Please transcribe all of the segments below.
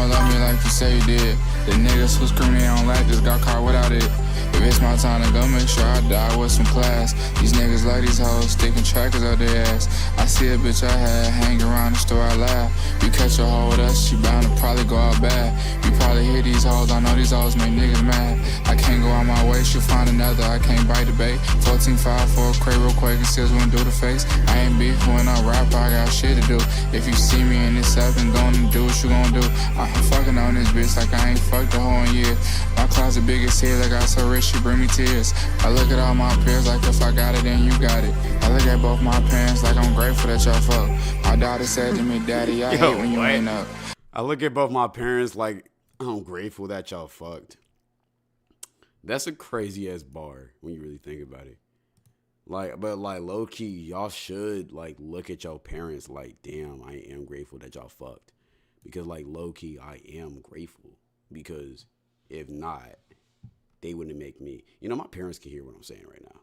don't love me like you say you did. The niggas who scream they don't like just got caught without it. If it's my time to go, make sure I die with some class. These niggas like these hoes sticking trackers up their ass. I see a bitch I had hang around the store, I laugh. You catch a hoe with us, she bound to probably go out bad. You probably hear these hoes, I know these hoes make niggas mad. I can't go out my way, she'll find another, I can't bite the bait. 14-5 for a crate real quick and still wouldn't do the face. I ain't beef when I rap, I got shit to do. If you see me in this up and gonna do what you gonna do. I'm fucking on this bitch like I ain't fucked the whole year. My closet big as his, I got so rich she bring me tears. I look at all my peers like if I got it then you got it. I look at both my parents like I'm grateful that y'all fuck. My daughter said to me, Daddy, I hate when you ain't up. I look at both my parents like I'm grateful that y'all fucked. That's a crazy ass bar when you really think about it. But low key, y'all should look at your parents like, damn, I am grateful that y'all fucked. Because low key, I am grateful. Because if not, they wouldn't make me. You know, my parents can hear what I'm saying right now.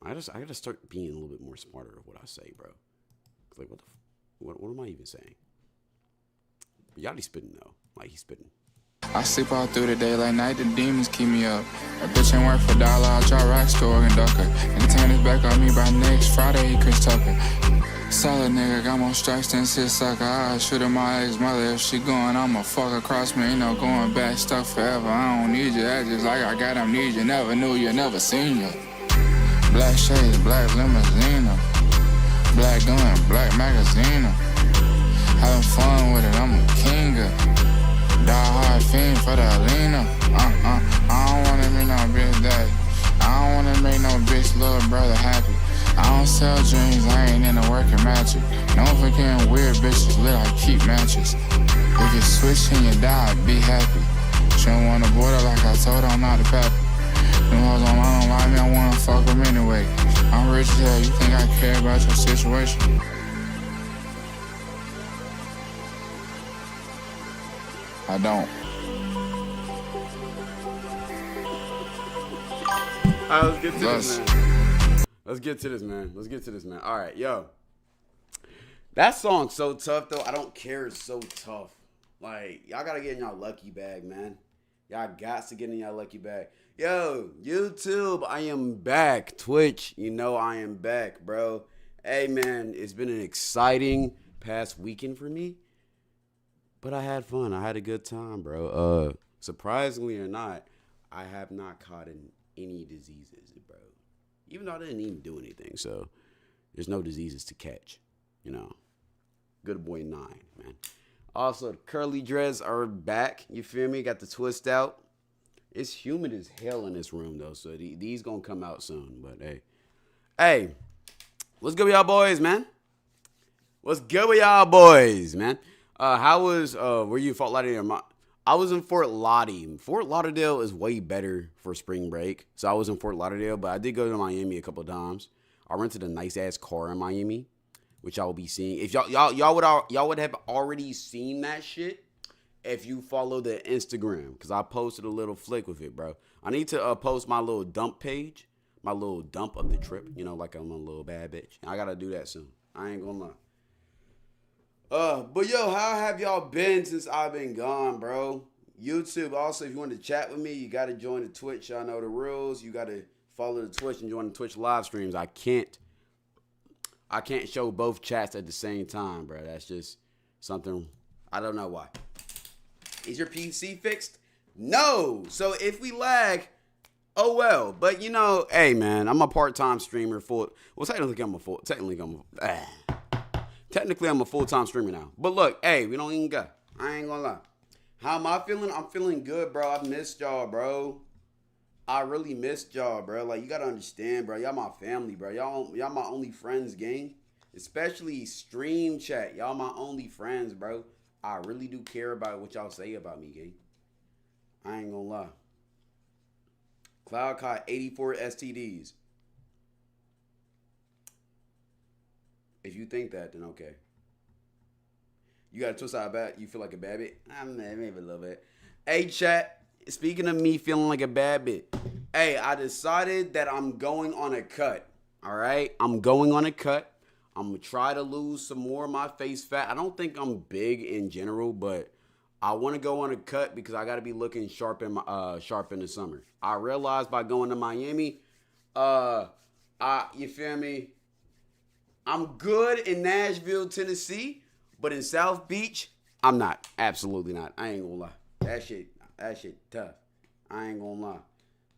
I gotta start being a little bit more smarter of what I say, bro. What am I even saying? But Yachty's spitting though. He's spitting. I sleep all through the day like night, the demons keep me up. A bitch ain't work for $1, I'll try racks to Oregon Ducker. And turn his back on me by next Friday, he Chris Tucker. Solid nigga, got more strikes than shit sucker. I shoot at my ex-mother, if she going, I'ma fuck across me. Ain't no going back, stuck forever. I don't need you, that's just like I got amnesia. Never knew you, never seen you. Black shades, black limousine. Black gun, black magazine. Having fun with it, I'm a king. Die hard fiend for the Alina. I don't wanna make no bitch daddy. I don't wanna make no bitch little brother happy. I don't sell dreams, I ain't into working magic. No forgetting weird bitches lit, I keep matches. If you switch and you die, be happy. She don't wanna border like I told her I'm not a pappy. Them hoes don't lie me, I wanna fuck them anyway. I'm rich as hell, you think I care about your situation? I don't. All right, let's get to this, man. Let's get to this, man. All right, yo. That song's so tough, though. I don't care. It's so tough. Y'all got to get in y'all lucky bag, man. Y'all got to get in y'all lucky bag. Yo, YouTube, I am back. Twitch, you know I am back, bro. Hey, man, it's been an exciting past weekend for me. But I had fun. I had a good time, bro. Surprisingly or not, I have not caught any diseases, bro. Even though I didn't even do anything, so there's no diseases to catch, you know. Good boy 9, man. Also, the curly dreads are back. You feel me? Got the twist out. It's humid as hell in this room, though, so these gonna come out soon. But hey, what's good with y'all boys, man? What's good with y'all boys, man? How was, were you in Fort Lauderdale? I was in Fort Lauderdale. Fort Lauderdale is way better for spring break. So I was in Fort Lauderdale, but I did go to Miami a couple of times. I rented a nice ass car in Miami, which I will be seeing. If y'all would have already seen that shit if you follow the Instagram, because I posted a little flick with it, bro. I need to post my little dump page, my little dump of the trip, you know, like I'm a little bad bitch. I gotta do that soon. I ain't gonna lie. But yo, how have y'all been since I've been gone, bro? YouTube, also, if you want to chat with me, you got to join the Twitch. Y'all know the rules. You got to follow the Twitch and join the Twitch live streams. I can't show both chats at the same time, bro. That's just something, I don't know why. Is your PC fixed? No. So if we lag, oh well. But you know, hey man, I'm a part-time streamer. Technically, I'm a full-time streamer now. But look, hey, we don't even go. I ain't gonna lie. How am I feeling? I'm feeling good, bro. I missed y'all, bro. I really missed y'all, bro. You gotta understand, bro. Y'all my family, bro. Y'all my only friends, gang. Especially stream chat. Y'all my only friends, bro. I really do care about what y'all say about me, gang. I ain't gonna lie. Cloud caught 84 STDs. If you think that, then okay. You got a twist-side bat? You feel like a bad bit? Maybe a little bit. Hey, chat. Speaking of me feeling like a bad bit. Hey, I decided that I'm going on a cut. All right? I'm going on a cut. I'm going to try to lose some more of my face fat. I don't think I'm big in general, but I want to go on a cut because I got to be looking sharp in the summer. I realized by going to Miami, you feel me? I'm good in Nashville, Tennessee, but in South Beach, I'm not. Absolutely not. I ain't gonna lie. That shit tough. I ain't gonna lie.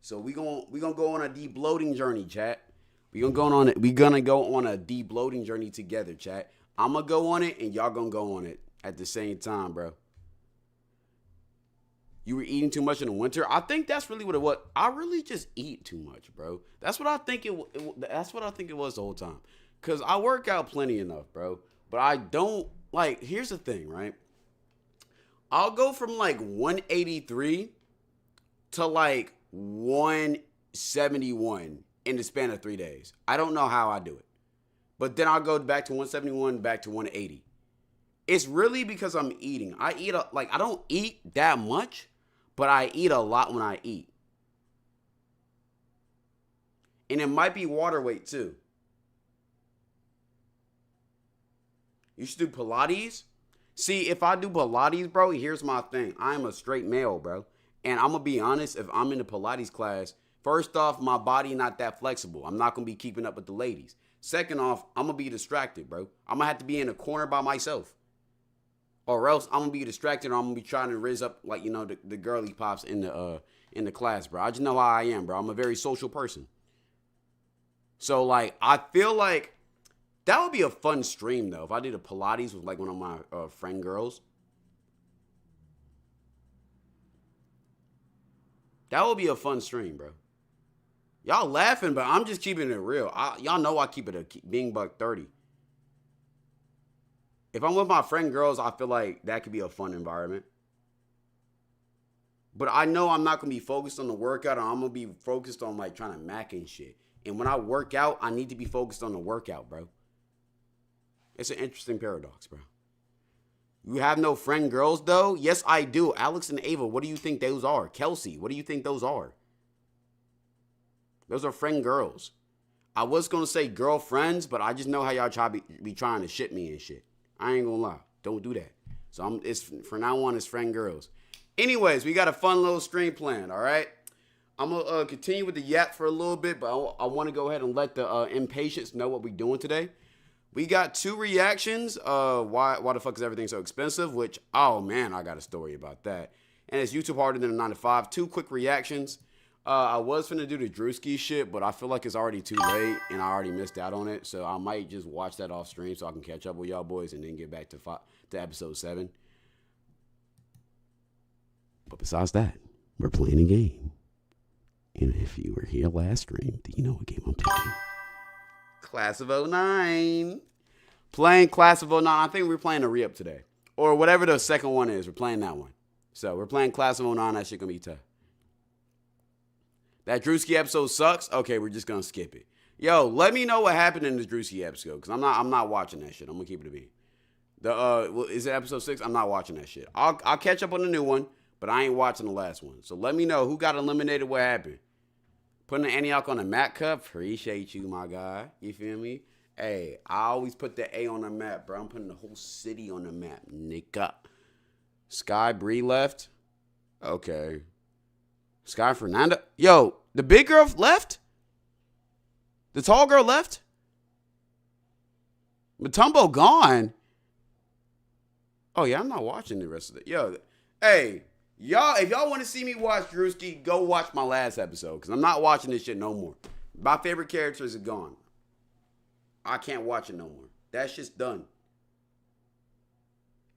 So we gonna go on a de-bloating journey, chat. We gonna go on a de-bloating journey together, chat. I'm gonna go on it and y'all gonna go on it at the same time, bro. You were eating too much in the winter. I think that's really what it was. I really just eat too much, bro. That's what I think that's what I think it was the whole time. Cause I work out plenty enough, bro. But I don't like. Here's the thing, right? I'll go from like 183 to like 171 in the span of 3 days. I don't know how I do it. But then I'll go back to 171, back to 180. It's really because I'm eating. I don't eat that much, but I eat a lot when I eat. And it might be water weight too. You should do Pilates. See, if I do Pilates, bro, here's my thing. I'm a straight male, bro. And I'm going to be honest, if I'm in the Pilates class, first off, my body not that flexible. I'm not going to be keeping up with the ladies. Second off, I'm going to be distracted, bro. I'm going to have to be in a corner by myself. Or else I'm going to be distracted or I'm going to be trying to raise up, like, you know, the girly pops in the class, bro. I just know how I am, bro. I'm a very social person. So, like, I feel like that would be a fun stream, though, if I did a Pilates with, like, one of my friend girls. That would be a fun stream, bro. Y'all laughing, but I'm just keeping it real. Y'all know I keep it a being buck 30. If I'm with my friend girls, I feel like that could be a fun environment. But I know I'm not going to be focused on the workout, or I'm going to be focused on, like, trying to mac and shit. And when I work out, I need to be focused on the workout, bro. It's an interesting paradox, bro. You have no friend girls, though? Yes, I do. Alex and Ava, what do you think those are? Kelsey, what do you think those are? Those are friend girls. I was going to say girlfriends, but I just know how y'all be trying to shit me and shit. I ain't going to lie. Don't do that. So for now on, it's friend girls. Anyways, we got a fun little stream planned, all right? I'm going to continue with the yap for a little bit, but I want to go ahead and let the impatients know what we're doing today. We got 2 reactions. Why the fuck is everything so expensive? Which, oh man, I got a story about that. And it's YouTube harder than a 9 to 5. 2 quick reactions. I was finna do the Drewski shit, but I feel like it's already too late and I already missed out on it. So I might just watch that off stream so I can catch up with y'all boys and then get back to episode 7. But besides that, we're playing a game. And if you were here last stream, do you know what game I'm playing? Class of 09. Playing Class of 09. I think we're playing a re-up today. Or whatever the second one is. We're playing that one. So we're playing Class of 09. That shit gonna be tough. That Drewski episode sucks. Okay, we're just gonna skip it. Yo, let me know what happened in the Drewski episode. Because I'm not watching that shit. I'm gonna keep it a beat. Is it episode 6? I'm not watching that shit. I'll catch up on the new one. But I ain't watching the last one. So let me know who got eliminated, what happened. Putting the Antioch on the map cup. Appreciate you, my guy. You feel me? Hey, I always put the A on the map, bro. I'm putting the whole city on the map, nigga. Sky Bree left. Okay. Sky Fernanda. Yo, the big girl left? The tall girl left? Matumbo gone? Oh, yeah, I'm not watching the rest of it. Yo, hey. Y'all, if y'all want to see me watch Drewski, go watch my last episode. Because I'm not watching this shit no more. My favorite characters are gone. I can't watch it no more. That shit's done.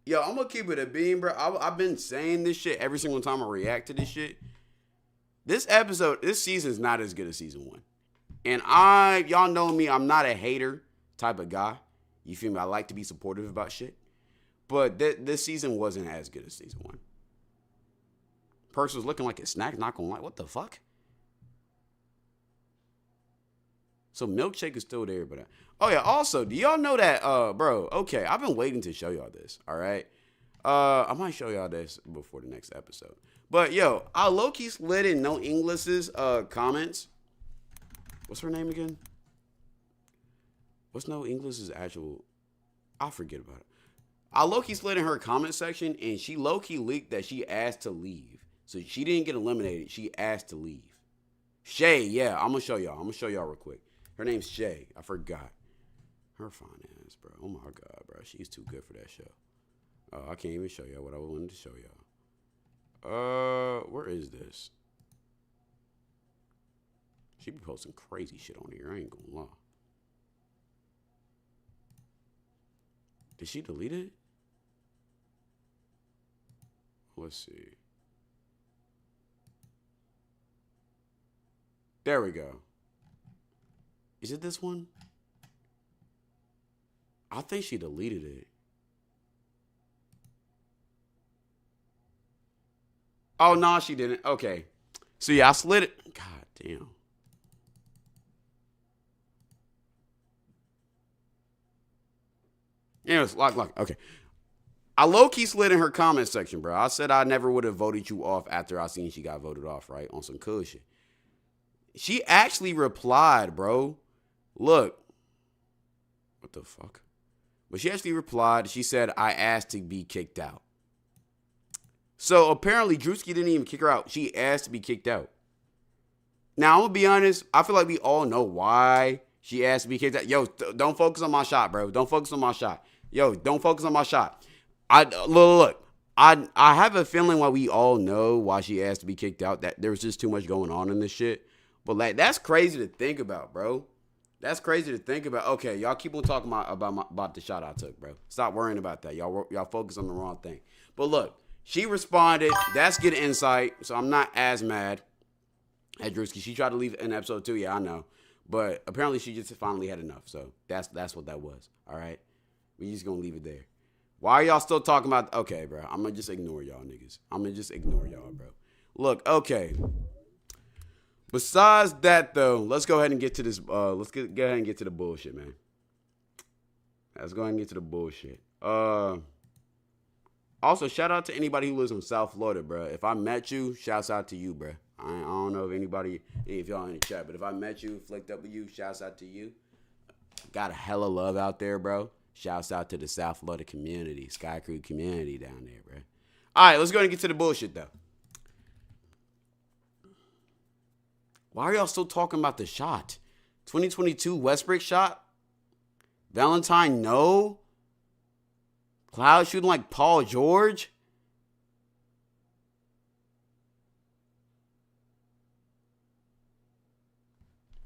Yo, I'm going to keep it a beam, bro. I've been saying this shit every single time I react to this shit. This season is not as good as season 1. And y'all know me, I'm not a hater type of guy. You feel me? I like to be supportive about shit. But this season wasn't as good as season 1. Person was looking like a snack, not gonna lie. What the fuck? So Milkshake is still there, but oh yeah. Also, do y'all know that, bro? Okay, I've been waiting to show y'all this. All right, I might show y'all this before the next episode. But yo, I low-key slid in No English's comments. What's her name again? What's No English's actual? I forget about it. I low-key slid in her comment section, and she low-key leaked that she asked to leave. So she didn't get eliminated. She asked to leave. Shay, yeah, I'm going to show y'all. I'm going to show y'all real quick. Her name's Shay. I forgot. Her fine ass, bro. Oh, my God, bro. She's too good for that show. Oh, I can't even show y'all what I wanted to show y'all. Where is this? She be posting crazy shit on here. I ain't gonna lie. Did she delete it? Let's see. There we go. Is it this one? I think she deleted it. Oh, no, she didn't. Okay. So, yeah, I slid it. God damn. Yeah, it's lock. Okay. I low-key slid in her comment section, bro. I said I never would have voted you off after I seen she got voted off, right? On some cool shit. She actually replied, bro. Look. What the fuck? But she actually replied. She said, I asked to be kicked out. So apparently Drewski didn't even kick her out. She asked to be kicked out. Now, I'm going to be honest. I feel like we all know why she asked to be kicked out. Yo, don't focus on my shot, bro. Don't focus on my shot. Yo, don't focus on my shot. Look. I have a feeling why we all know why she asked to be kicked out. That there was just too much going on in this shit. But like, that's crazy to think about, bro. That's crazy to think about. Okay, y'all keep on talking about the shot I took, bro. Stop worrying about that. Y'all focus on the wrong thing. But look, she responded. That's good insight. So I'm not as mad at Drewski. She tried to leave in episode 2. Yeah, I know. But apparently she just finally had enough. So that's what that was. All right? We just gonna leave it there. Why are y'all still talking about... Okay, bro. I'm gonna just ignore y'all niggas. I'm gonna just ignore y'all, bro. Look, okay. Besides that, though, let's go ahead and get to this... Let's go ahead and get to the bullshit, man. Let's go ahead and get to the bullshit. Also, shout out to anybody who lives in South Florida, bro. If I met you, shouts out to you, bro. I don't know if y'all in the chat, but if I met you, flicked up with you, shouts out to you. Got a hella love out there, bro. Shouts out to the South Florida community, Sky Crew community down there, bro. All right, let's go ahead and get to the bullshit, though. Why are y'all still talking about the shot? 2022 Westbrook shot? Valentine, no? Cloud shooting like Paul George?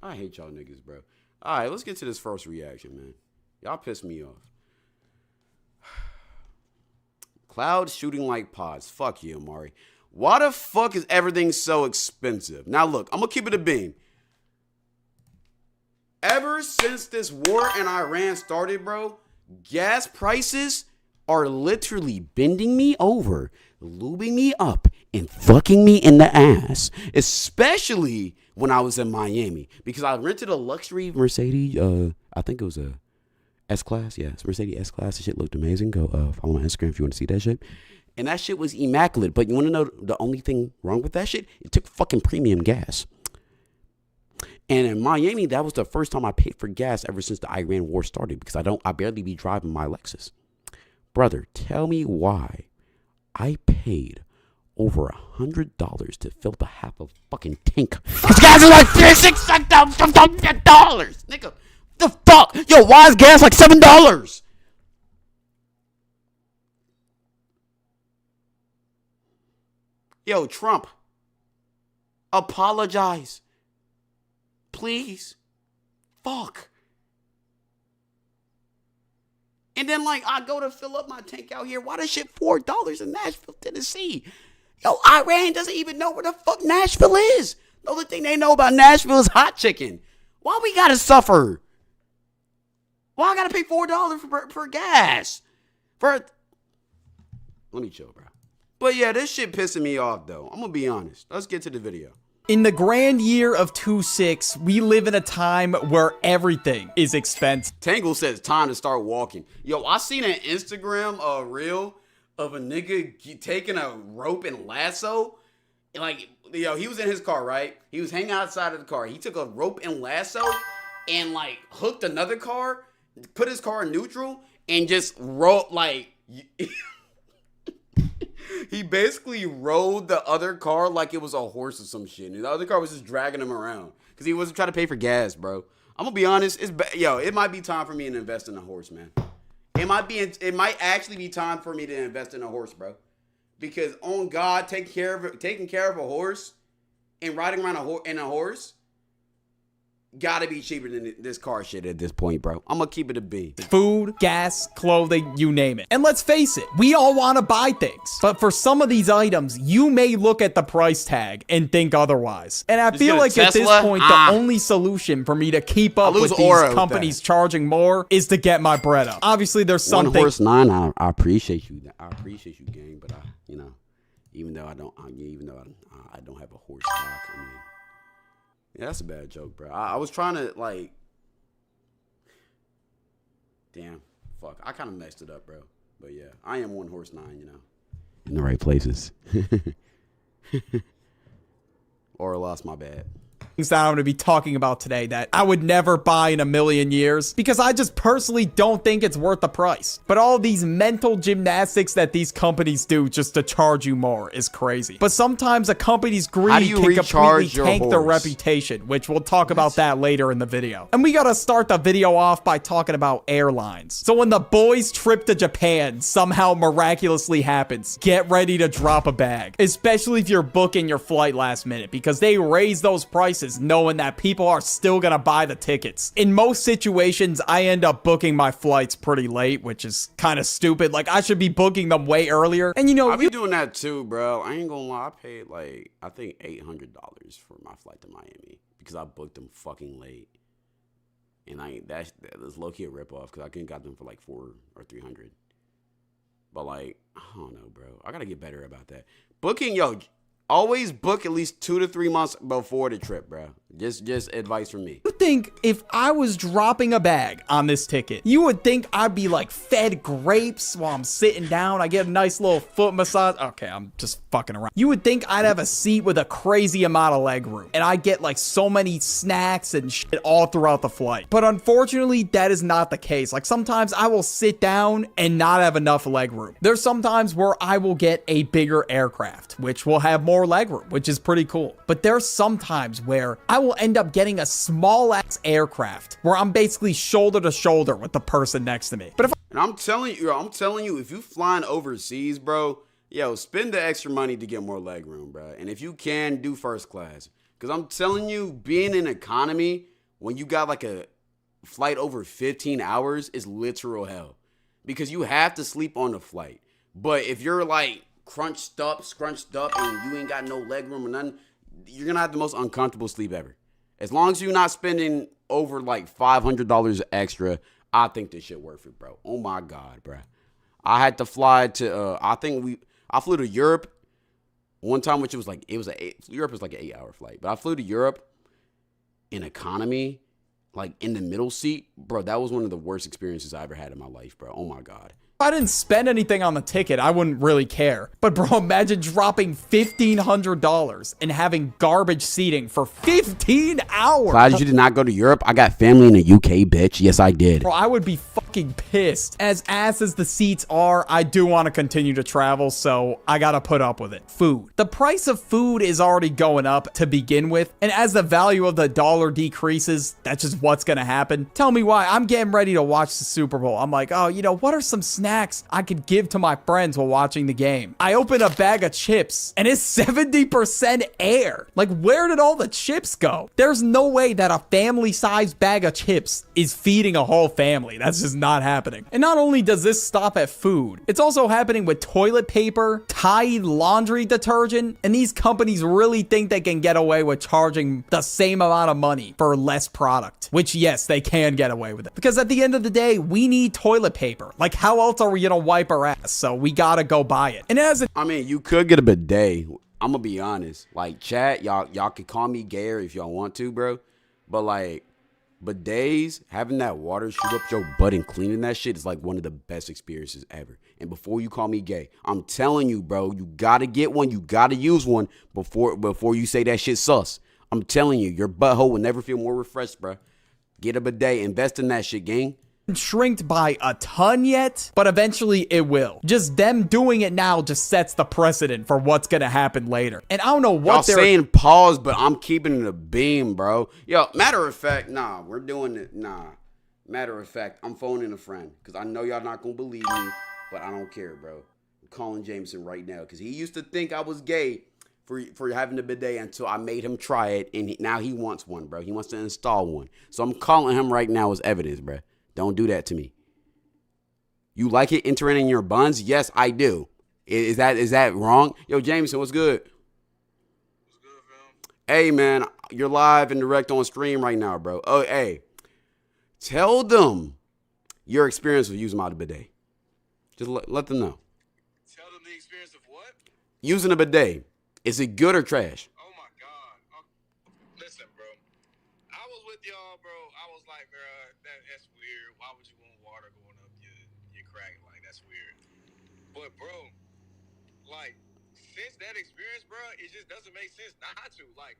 I hate y'all niggas, bro. All right, let's get to this first reaction, man. Y'all piss me off. Cloud shooting like pods. Fuck you, Amari. Why the fuck is everything so expensive? Now, look, I'm going to keep it a beam. Ever since this war in Iran started, bro, gas prices are literally bending me over, lubing me up, and fucking me in the ass. Especially when I was in Miami. Because I rented a luxury Mercedes, I think it was a S-Class. Yeah, it's Mercedes S-Class. The shit looked amazing. Go follow my Instagram if you want to see that shit. And that shit was immaculate. But you want to know the only thing wrong with that shit? It took fucking premium gas. And in Miami, that was the first time I paid for gas ever since the Iran war started. Because I barely be driving my Lexus. Brother, tell me why I paid over $100 to fill the half of fucking tank. Because gas is like $6,000. Nigga, the fuck? Yo, why is gas like $7? Yo, Trump, apologize. Please. Fuck. And then, like, I go to fill up my tank out here. Why this shit $4 in Nashville, Tennessee? Yo, Iran doesn't even know where the fuck Nashville is. The only thing they know about Nashville is hot chicken. Why we gotta suffer? Why I gotta pay $4 for gas? Let me chill, bro. But yeah, this shit pissing me off, though. I'm gonna be honest. Let's get to the video. In the grand year of 26, we live in a time where everything is expensive. Tangle says time to start walking. Yo, I seen an Instagram reel of a nigga taking a rope and lasso. Like, yo, he was in his car, right? He was hanging outside of the car. He took a rope and lasso and, like, hooked another car, put his car in neutral, and just He basically rode the other car like it was a horse or some shit. And the other car was just dragging him around because he wasn't trying to pay for gas, bro. I'm gonna be honest. It might be time for me to invest in a horse, man. It might actually be time for me to invest in a horse, bro. Because on God, taking care of a horse and riding around in a horse gotta be cheaper than this car shit at this point, bro. I'm gonna keep it a B. Food, gas, clothing, you name it. And let's face it, we all want to buy things. But for some of these items, you may look at the price tag and think otherwise. And I feel like at this point, the only solution for me to keep up with these companies charging more is to get my bread up. Obviously, there's something. One horse 9, I appreciate you. I appreciate you, gang. But even though I don't have a horse stock, I mean. Yeah, that's a bad joke, bro. I was trying to, like... Damn. Fuck. I kind of messed it up, bro. But yeah, I am one horse 9, in the right places. Or lost my bad. Things that I'm going to be talking about today that I would never buy in a million years because I just personally don't think it's worth the price. But all these mental gymnastics that these companies do just to charge you more is crazy. But sometimes a company's greed can completely tank their reputation, which we'll talk about that later in the video. And we got to start the video off by talking about airlines. So when the boys' trip to Japan somehow miraculously happens, get ready to drop a bag, especially if you're booking your flight last minute because they raise those prices knowing that people are still gonna buy the tickets. In most situations, I end up booking my flights pretty late, which is kind of stupid. Like, I should be booking them way earlier. And I'll be doing that too, bro. I ain't gonna lie. I paid I think $800 for my flight to Miami because I booked them fucking late. And that was low-key a ripoff because I couldn't got them for like $400 or $300. But I don't know, bro. I gotta get better about that. Booking, always book at least 2 to 3 months before the trip, bro. Just advice from me. You think if I was dropping a bag on this ticket, you would think I'd be fed grapes while I'm sitting down. I get a nice little foot massage. Okay, I'm just fucking around. You would think I'd have a seat with a crazy amount of leg room. And I get so many snacks and shit all throughout the flight. But unfortunately, that is not the case. Sometimes I will sit down and not have enough leg room. There's sometimes where I will get a bigger aircraft, which will have more leg room, which is pretty cool. But there's sometimes where I will end up getting a small ass aircraft where I'm basically shoulder to shoulder with the person next to me. But I'm telling you, if you flying overseas, bro, spend the extra money to get more leg room, bro. And if you can, do first class. Because I'm telling you, being in economy when you got a flight over 15 hours is literal hell. Because you have to sleep on the flight. But if you're scrunched up, and you ain't got no leg room or nothing, you're gonna have the most uncomfortable sleep ever. As long as you're not spending over $500 extra, I think this shit worth it, bro. Oh my God, bro. I had to fly to, I flew to Europe one time, which Europe was an 8-hour flight, but I flew to Europe in economy, in the middle seat, bro. That was one of the worst experiences I ever had in my life, bro. Oh my God. If I didn't spend anything on the ticket, I wouldn't really care. But bro, imagine dropping $1,500 and having garbage seating for 15 hours. Glad you did not go to Europe. I got family in the UK, bitch. Yes, I did. Bro, I would be fucking pissed. As ass as the seats are, I do want to continue to travel, so I gotta put up with it. Food. The price of food is already going up to begin with, and as the value of the dollar decreases, that's just what's gonna happen. Tell me why. I'm getting ready to watch the Super Bowl. I'm like, oh, what are some snacks I could give to my friends while watching the game? I open a bag of chips and it's 70% air. Where did all the chips go? There's no way that a family-sized bag of chips is feeding a whole family. That's just not happening. And not only does this stop at food, it's also happening with toilet paper, Tide laundry detergent, and these companies really think they can get away with charging the same amount of money for less product, which yes, they can get away with it. Because at the end of the day, we need toilet paper. How else are we gonna wipe our ass? So we gotta go buy it. And you could get a bidet. I'm gonna be honest. Chat, y'all could call me gayer if y'all want to, bro. But bidets, having that water shoot up your butt and cleaning that shit is one of the best experiences ever. And before you call me gay, I'm telling you, bro, you gotta get one. You gotta use one before you say that shit sus. I'm telling you, your butthole will never feel more refreshed, bro. Get a bidet. Invest in that shit, gang. shrinked by a ton yet, but eventually it will. Just them doing it now just sets the precedent for what's gonna happen later. And I don't know what they're saying pause, but I'm keeping it a beam, bro. Yo, matter of fact, nah, we're doing it. Nah. Matter of fact, I'm phoning a friend because I know y'all not gonna believe me, but I don't care, bro. I'm calling Jameson right now because he used to think I was gay for having a bidet until I made him try it, and now he wants one, bro. He wants to install one. So I'm calling him right now as evidence, bro. Don't do that to me. You like it entering in your buns? Yes, I do. Is that wrong? Yo, Jameson, what's good? What's good, fam? Hey, man, you're live and direct on stream right now, bro. Oh, hey, tell them your experience with using my bidet. Just let them know. Tell them the experience of what? Using a bidet. Is it good or trash? Oh my God. Listen, bro. I was with y'all, bro. I was like, bro, that's weird. Why would you want water going up your crack? Like, that's weird. But, bro, like, since that experience, bro, it just doesn't make sense not to. Like,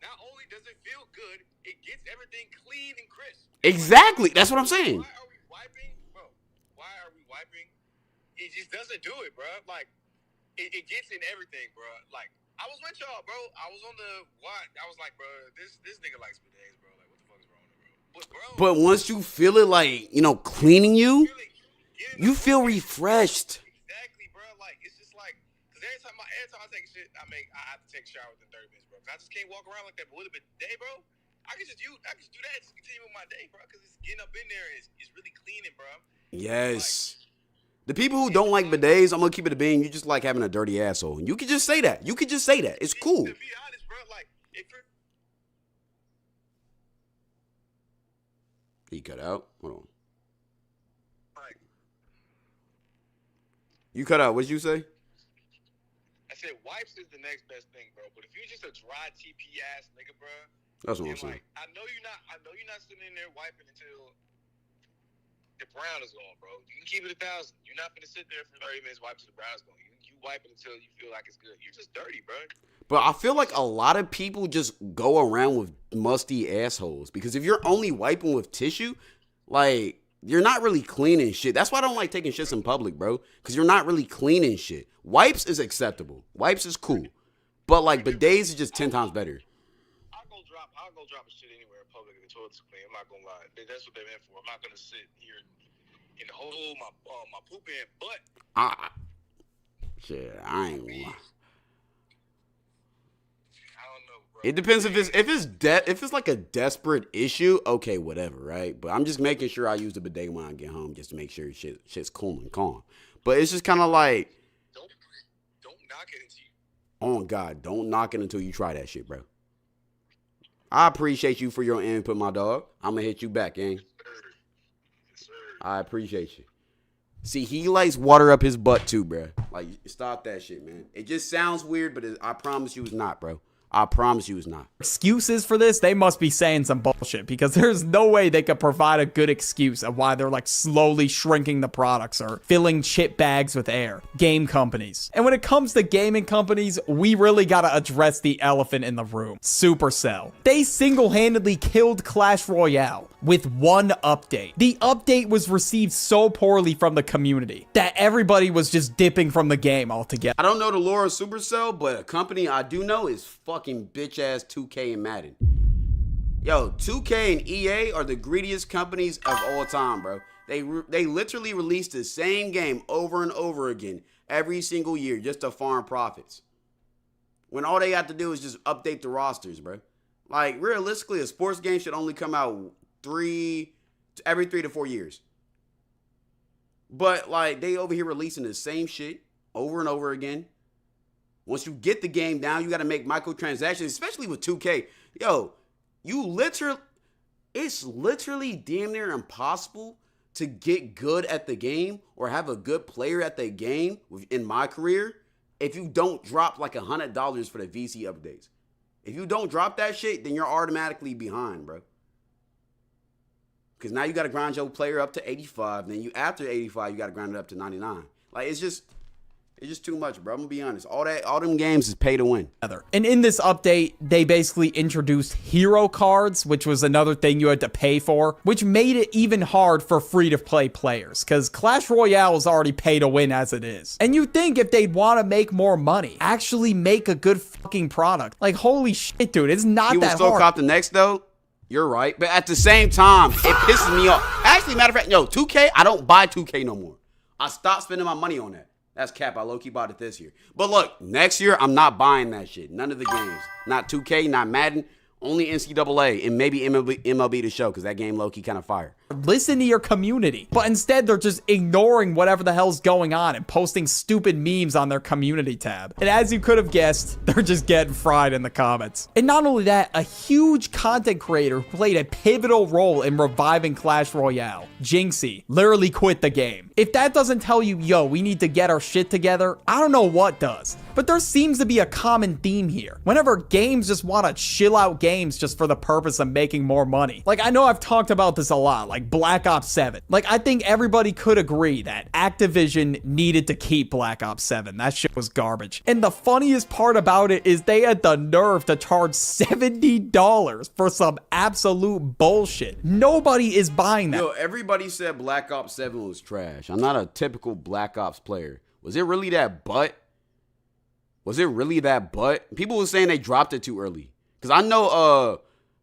not only does it feel good, it gets everything clean and crisp. Exactly. That's what I'm saying. Why are we wiping? Bro, why are we wiping? It just doesn't do it, bro. Like, it gets in everything, bro. Like, I was with y'all, bro. I was on the watch. I was like, bro, this nigga likes bidets, bro. Like, what the fuck is wrong with him, bro? But once you feel it, like, cleaning you feel refreshed. Exactly, bro. Like, it's just like, because every time I take a shit, I have to take a shower within 30 minutes, bro. Because I just can't walk around like that. But with a bidet, bro, I can just do that and just continue with my day, bro. Because it's getting up in there. It's really cleaning, bro. Yes. Like, the people who don't like bidets, I'm going to keep it a bean. You just like having a dirty asshole. And you can just say that. It's cool. To be honest, bro, like, if you're... He cut out. Hold on. Like, You cut out. What did you say? I said wipes is the next best thing, bro. But if you're just a dry TP ass nigga, bro... That's what I'm saying. Like, I know you're not sitting in there wiping until... the brown is gone, bro. You can keep it 1,000. You're not gonna sit there for 30 minutes wiping till the brown is gone. You wipe it until you feel like it's good. You're just dirty, bro. But I feel like a lot of people just go around with musty assholes because if you're only wiping with tissue, like, you're not really cleaning shit. That's why I don't like taking shits in public, bro, because you're not really cleaning shit. Wipes is acceptable. Wipes is cool. But, like, bidets is just 10 times better. I'll go drop a shit anywhere in public if the toilet's clean. I'm not gonna lie. That's what they're meant for. I'm not gonna sit here in the hole, my poop in, but Shit, I ain't gonna lie. I don't know, bro. It depends if it's like a desperate issue, okay, whatever, right? But I'm just making sure I use the bidet when I get home just to make sure shit's cool and calm. But it's just kind of like, Don't knock it until you. oh God, don't knock it until you try that shit, bro. I appreciate you for your input, my dog. I'm gonna hit you back, gang. Yes, sir. I appreciate you. See, he likes water up his butt too, bro. Like, stop that shit, man. It just sounds weird, but I promise you it's not, bro. I promise you it's not. Excuses for this, they must be saying some bullshit because there's no way they could provide a good excuse of why they're like slowly shrinking the products or filling chip bags with air. Game companies. And when it comes to gaming companies, we really gotta address the elephant in the room. Supercell. They single-handedly killed Clash Royale with one update. The update was received so poorly from the community that everybody was just dipping from the game altogether. I don't know the lore of Supercell, but a company I do know is fucking bitch-ass 2K and Madden. Yo, 2K and EA are the greediest companies of all time, bro. They literally release the same game over and over again every single year just to farm profits. When all they have to do is just update the rosters, bro. Like, realistically, a sports game should only come out every 3 to 4 years. But, like, they over here releasing the same shit over and over again. Once you get the game down, you got to make microtransactions, especially with 2K. Yo, it's literally damn near impossible to get good at the game or have a good player at the game in my career if you don't drop like $100 for the VC updates. If you don't drop that shit, then you're automatically behind, bro. Because now you got to grind your player up to 85. Then after 85, you got to grind it up to 99. Like, it's just, It's just too much, bro. I'm gonna be honest. All them games is pay to win. And in this update, they basically introduced hero cards, which was another thing you had to pay for, which made it even hard for free-to-play players, because Clash Royale is already pay to win as it is. And you think if they'd want to make more money, actually make a good fucking product. Like, holy shit, dude, it's not You will that still hard. cop the next, though? You're right. But at the same time, it pisses me off. Actually, matter of fact, 2K, I don't buy 2K no more. I stopped spending my money on that. That's cap. I low-key bought it this year. But look, next year, I'm not buying that shit. None of the games. Not 2K, not Madden. Only NCAA and maybe MLB The Show, because that game low-key kind of fire. Listen to your community. But instead, they're just ignoring whatever the hell's going on and posting stupid memes on their community tab. And as you could have guessed, they're just getting fried in the comments. And not only that, a huge content creator who played a pivotal role in reviving Clash Royale, Jinxie, literally quit the game. If that doesn't tell you, yo, we need to get our shit together, I don't know what does. But there seems to be a common theme here. Whenever games just want to chill out games just for the purpose of making more money. Like, I know I've talked about this a lot, like Black Ops 7. Like, I think everybody could agree that Activision needed to keep Black Ops 7. That shit was garbage. And the funniest part about it is they had the nerve to charge $70 for some absolute bullshit. Nobody is buying that. Yo, everybody said Black Ops 7 was trash. I'm not a typical Black Ops player. Was it really that butt? Was it really that butt? People were saying they dropped it too early. Because I know,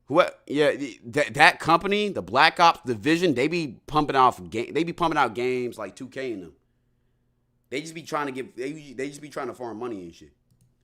that company, the Black Ops division, they be pumping out games like 2K in them. They just be trying to farm money and shit.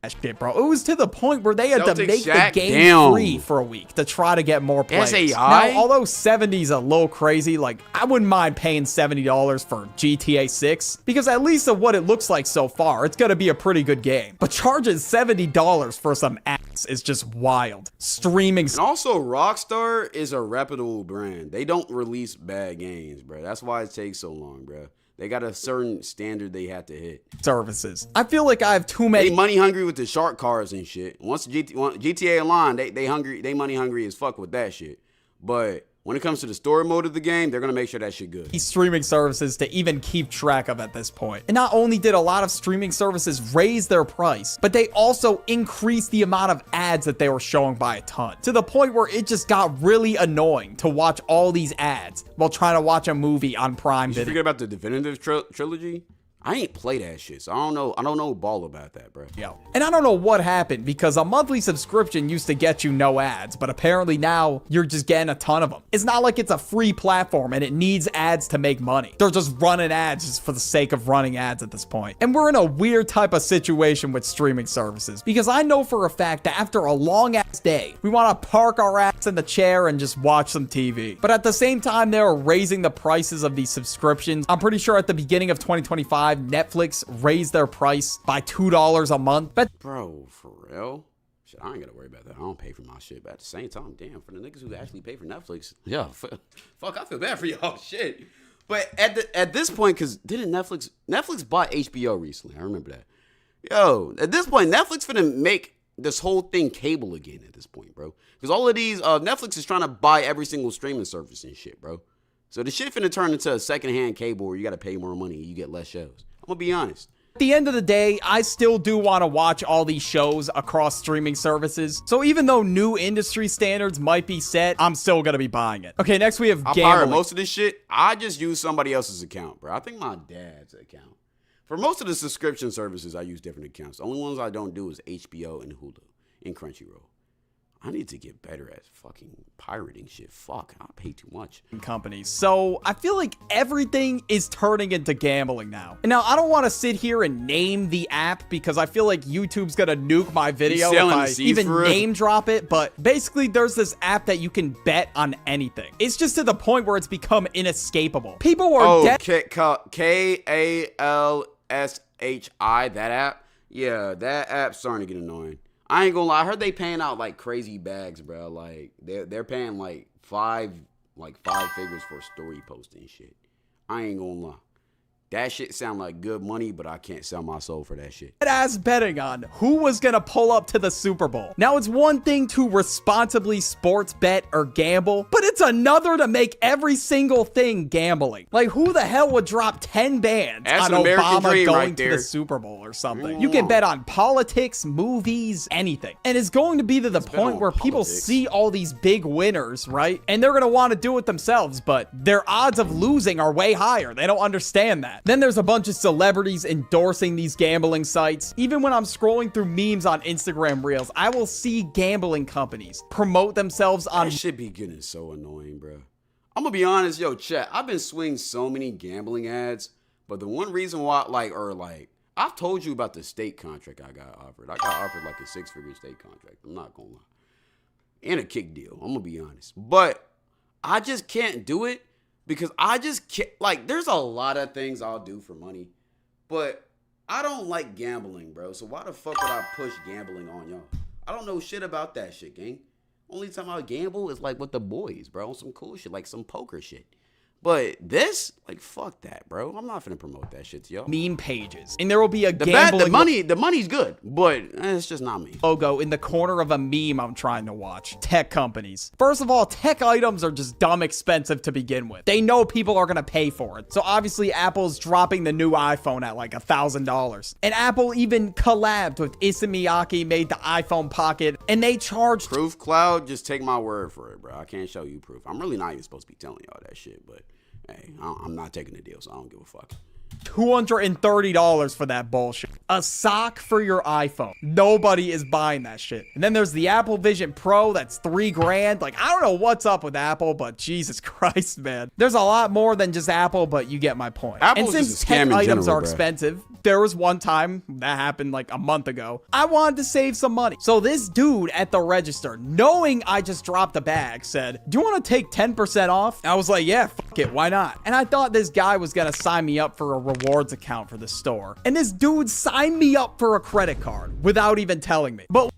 That shit, bro. It was to the point where they had to make the game Damn. free for a week to try to get more players. SAI? Now, although 70 is a little crazy, like, I wouldn't mind paying $70 for GTA 6 because at least of what it looks like so far, it's gonna be a pretty good game. But charging $70 for some ass is just wild. Streaming. And also, Rockstar is a reputable brand. They don't release bad games, bro. That's why it takes so long, bro. They got a certain standard they have to hit. Services. I feel like I have too many. They money hungry with the shark cars and shit. Once GTA Online, they money hungry as fuck with that shit. But when it comes to the story mode of the game, they're gonna make sure that shit good. Streaming services to even keep track of at this point. And not only did a lot of streaming services raise their price, but they also increased the amount of ads that they were showing by a ton, to the point where it just got really annoying to watch all these ads while trying to watch a movie on Prime You Video. forget about the Definitive Trilogy? I ain't play that shit, so I don't know ball about that, bro. Yo. And I don't know what happened because a monthly subscription used to get you no ads, but apparently now you're just getting a ton of them. It's not like it's a free platform and it needs ads to make money. They're just running ads just for the sake of running ads at this point. And we're in a weird type of situation with streaming services because I know for a fact that after a long ass day, we want to park our ass in the chair and just watch some TV. But at the same time, they were raising the prices of these subscriptions. I'm pretty sure at the beginning of 2025, Netflix raised their price by $2 a month. But Bro, for real? Shit, I ain't gotta worry about that. I don't pay for my shit. But at the same time, damn, for the niggas who actually pay for Netflix, yeah, fuck, I feel bad for y'all. Shit. But at this point, because didn't Netflix bought HBO recently? I remember that. Yo, at this point, Netflix finna make this whole thing cable again at this point, bro. Because all of these, Netflix is trying to buy every single streaming service and shit, bro. So the shit finna turn into a secondhand cable where you gotta pay more money and you get less shows. I'm gonna be honest. at the end of the day, I still do want to watch all these shows across streaming services. So even though new industry standards might be set, I'm still going to be buying it. Okay, next we have I gambling. pirate most of this shit. I just use somebody else's account, bro. I think my dad's account. For most of the subscription services, I use different accounts. The only ones I don't do is HBO and Hulu and Crunchyroll. I need to get better at fucking pirating shit. Fuck, I pay too much. Companies. So I feel like everything is turning into gambling now. And now I don't want to sit here and name the app because I feel like YouTube's gonna nuke my video if I even name drop it. But basically there's this app that you can bet on anything. It's just to the point where it's become inescapable. People are K-A-L-S-H-I, that app? Yeah, that app's starting to get annoying. I ain't gonna lie. I heard they paying out like crazy bags, bro. Like they're paying like five figures for story posting shit. I ain't gonna lie. That shit sound like good money, but I can't sell my soul for that shit. As betting on who was gonna pull up to the Super Bowl. Now it's one thing to responsibly sports bet or gamble, but it's another to make every single thing gambling. Like, who the hell would drop 10 bands That's on an American Obama dream going right to there. the Super Bowl or something? You can bet on politics, movies, anything. And it's going to be to the point where people see all these big winners, right? And they're going to want to do it themselves, but their odds of losing are way higher. They don't understand that. Then there's a bunch of celebrities endorsing these gambling sites. Even when I'm scrolling through memes on Instagram Reels, I will see gambling companies promote themselves on... That shit be getting so annoying, bro. I'm gonna be honest, yo, chat. I've been swinging so many gambling ads, but the one reason why, I've told you about the state contract I got offered. I got offered like a 6-figure state contract. I'm not gonna lie. And a kick deal. I'm gonna be honest. But I just can't do it because I just can't. Like, there's a lot of things I'll do for money, but I don't like gambling, bro. So why the fuck would I push gambling on y'all? I don't know shit about that shit, gang. Only time I gamble is like with the boys, bro. Some cool shit, like some poker shit. But this, like, fuck that, bro. I'm not finna promote that shit to y'all. Meme pages. And there will be a gambling... The money's good, but it's just not me. Logo in the corner of a meme I'm trying to watch. Tech companies. First of all, tech items are just dumb expensive to begin with. They know people are gonna pay for it. So obviously Apple's dropping the new iPhone at like $1,000. And Apple even collabed with Issa Miyake, made the iPhone Pocket, and they charged... Proof Cloud, just take my word for it, bro. I can't show you proof. I'm really not even supposed to be telling y'all that shit, but... Hey, I'm not taking the deal, so I don't give a fuck. $230 for that bullshit. A sock for your iPhone. Nobody is buying that shit. And then there's the Apple Vision Pro. That's $3,000. Like, I don't know what's up with Apple, but Jesus Christ, man. There's a lot more than just Apple, but you get my point. Apple's and just since a scam tech in items general, are bro. expensive, there was one time that happened like a month ago. I wanted to save some money. So this dude at the register, knowing I just dropped a bag, said, "Do you want to take 10% off?" I was like, yeah, fuck it. Why not? And I thought this guy was going to sign me up for a rewards account for the store. And this dude signed me up for a credit card without even telling me. But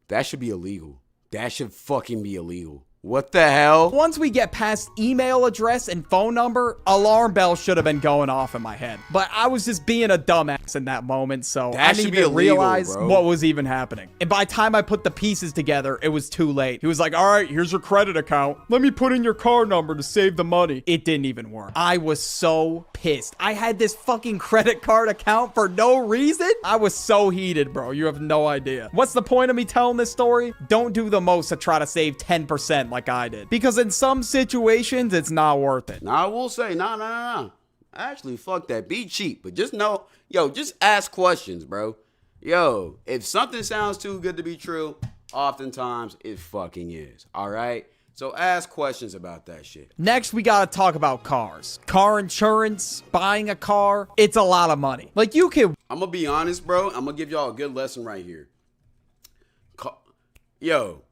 that should be illegal. That should fucking be illegal. What the hell? once we get past email address and phone number, alarm bells should have been going off in my head. But I was just being a dumbass in that moment, so That I should didn't be even illegal, realize bro. what was even happening. And by the time I put the pieces together, it was too late. He was like, all right, here's your credit account. Let me put in your card number to save the money. It didn't even work. I was so pissed. I had this fucking credit card account for no reason. I was so heated, bro. You have no idea. What's the point of me telling this story? Don't do the most to try to save 10% like I did. Because in some situations, it's not worth it. Now, I will say, nah. Actually, fuck that. Be cheap. But just know, yo, just ask questions, bro. Yo, if something sounds too good to be true, oftentimes it fucking is. All right? So ask questions about that shit. Next, we gotta talk about cars. Car insurance, buying a car, it's a lot of money. Like, you can... I'm gonna be honest, bro. I'm gonna give y'all a good lesson right here. Yo,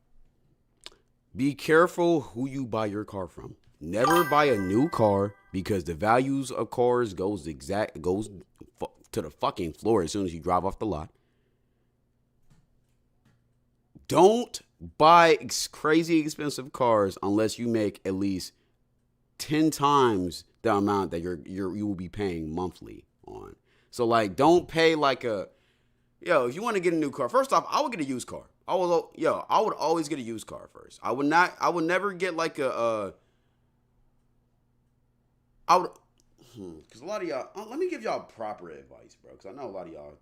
be careful who you buy your car from. Never buy a new car because the values of cars goes to the fucking floor as soon as you drive off the lot. Don't buy crazy expensive cars unless you make at least 10 times the amount that you will be paying monthly on. So like, don't pay like if you want to get a new car, first off, I would get a used car. I would always get a used car first. I would never get like because a lot of y'all, let me give y'all proper advice, bro, because I know a lot of y'all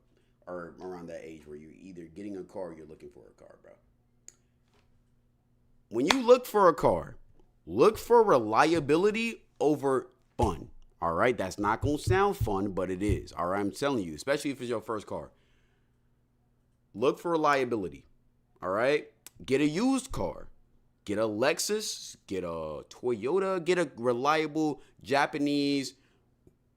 are around that age where you're either getting a car or you're looking for a car, bro. When you look for a car, look for reliability over fun, all right? That's not going to sound fun, but it is, all right? I'm telling you, especially if it's your first car. Look for reliability. All right, get a used car, get a Lexus, get a Toyota, get a reliable Japanese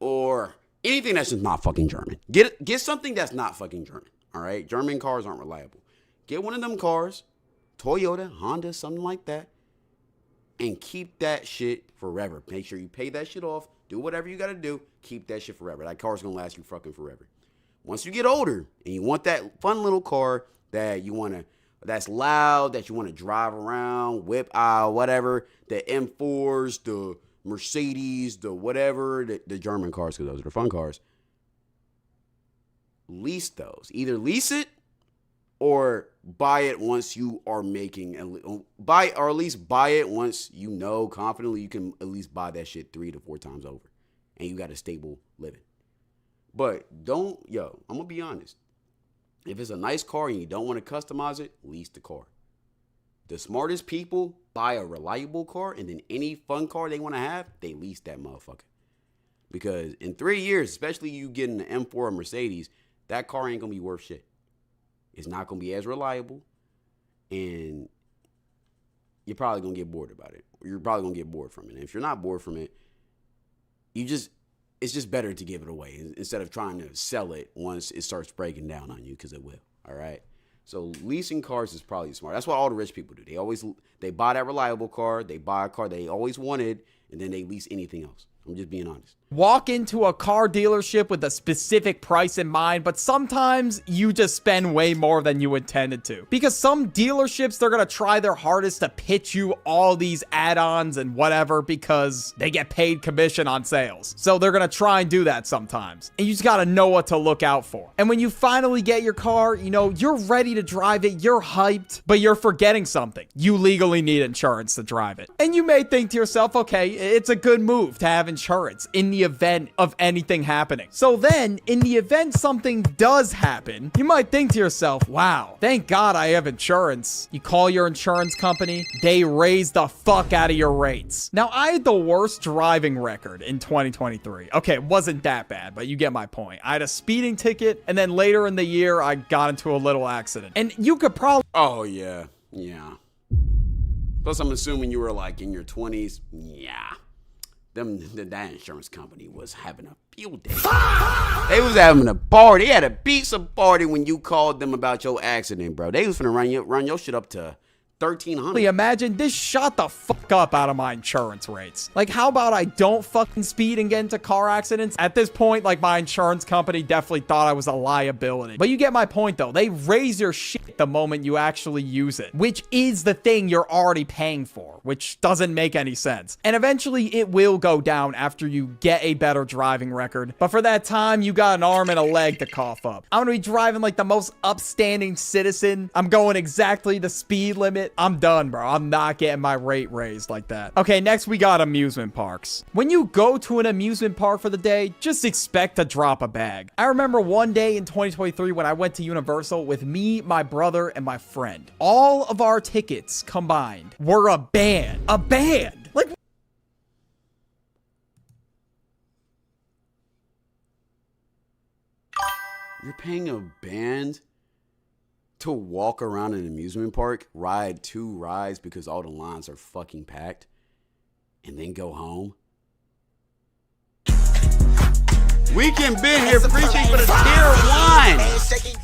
or anything that's just not fucking German. Get something that's not fucking German. All right, German cars aren't reliable. Get one of them cars, Toyota, Honda, something like that, and keep that shit forever. Make sure you pay that shit off. Do whatever you got to do. Keep that shit forever. That car's gonna last you fucking forever. Once you get older and you want that fun little car that you want to. That's loud, that you want to drive around, whip aisle, whatever, the M4s, the Mercedes, the whatever, the German cars, because those are the fun cars. Lease those. Either lease it or buy it once you are making buy, or at least buy it once you know confidently you can at least buy that shit 3 to 4 times over, and you got a stable living. But I'm gonna be honest. If it's a nice car and you don't want to customize it, lease the car. The smartest people buy a reliable car, and then any fun car they want to have, they lease that motherfucker. Because in 3 years, especially you getting an M4 or Mercedes, that car ain't gonna be worth shit. It's not gonna be as reliable, and you're probably gonna get bored about it. You're probably gonna get bored from it. And if you're not bored from it, it's just better to give it away instead of trying to sell it once it starts breaking down on you, because it will. All right. So leasing cars is probably smart. That's what all the rich people do. They buy that reliable car. They buy a car they always wanted, and then they lease anything else. I'm just being honest. Walk into a car dealership with a specific price in mind, but sometimes you just spend way more than you intended to. Because some dealerships, they're going to try their hardest to pitch you all these add-ons and whatever because they get paid commission on sales. So they're going to try and do that sometimes. And you just got to know what to look out for. And when you finally get your car, you're ready to drive it, you're hyped, but you're forgetting something. You legally need insurance to drive it. And you may think to yourself, okay, it's a good move to have insurance in the event of anything happening. So then, in the event something does happen, you might think to yourself, wow, thank God I have insurance. You call your insurance company, they raise the fuck out of your rates. Now, I had the worst driving record in 2023. Okay, it wasn't that bad, but you get my point. I had a speeding ticket, and then later in the year, I got into a little accident. And you could probably... Oh, yeah. Plus, I'm assuming you were like in your 20s. Yeah. That insurance company was having a field day. They was having a party. They had a pizza party when you called them about your accident, bro. They was finna run your shit up to $1,300. Imagine this shot the fuck up out of my insurance rates. Like, how about I don't fucking speed and get into car accidents? At this point, like, my insurance company definitely thought I was a liability. But you get my point, though. They raise your shit the moment you actually use it, which is the thing you're already paying for, which doesn't make any sense. And eventually, it will go down after you get a better driving record. But for that time, you got an arm and a leg to cough up. I'm gonna be driving like the most upstanding citizen. I'm going exactly the speed limit. I'm done, bro. I'm not getting my rate raised like that. Okay, next we got amusement parks. When you go to an amusement park for the day, just expect to drop a bag. I remember one day in 2023 when I went to Universal with me, my brother, and my friend. All of our tickets combined were a band. A band! Like, you're paying a band to walk around an amusement park, ride 2 rides because all the lines are fucking packed, and then go home? Weekend been here preaching for the tier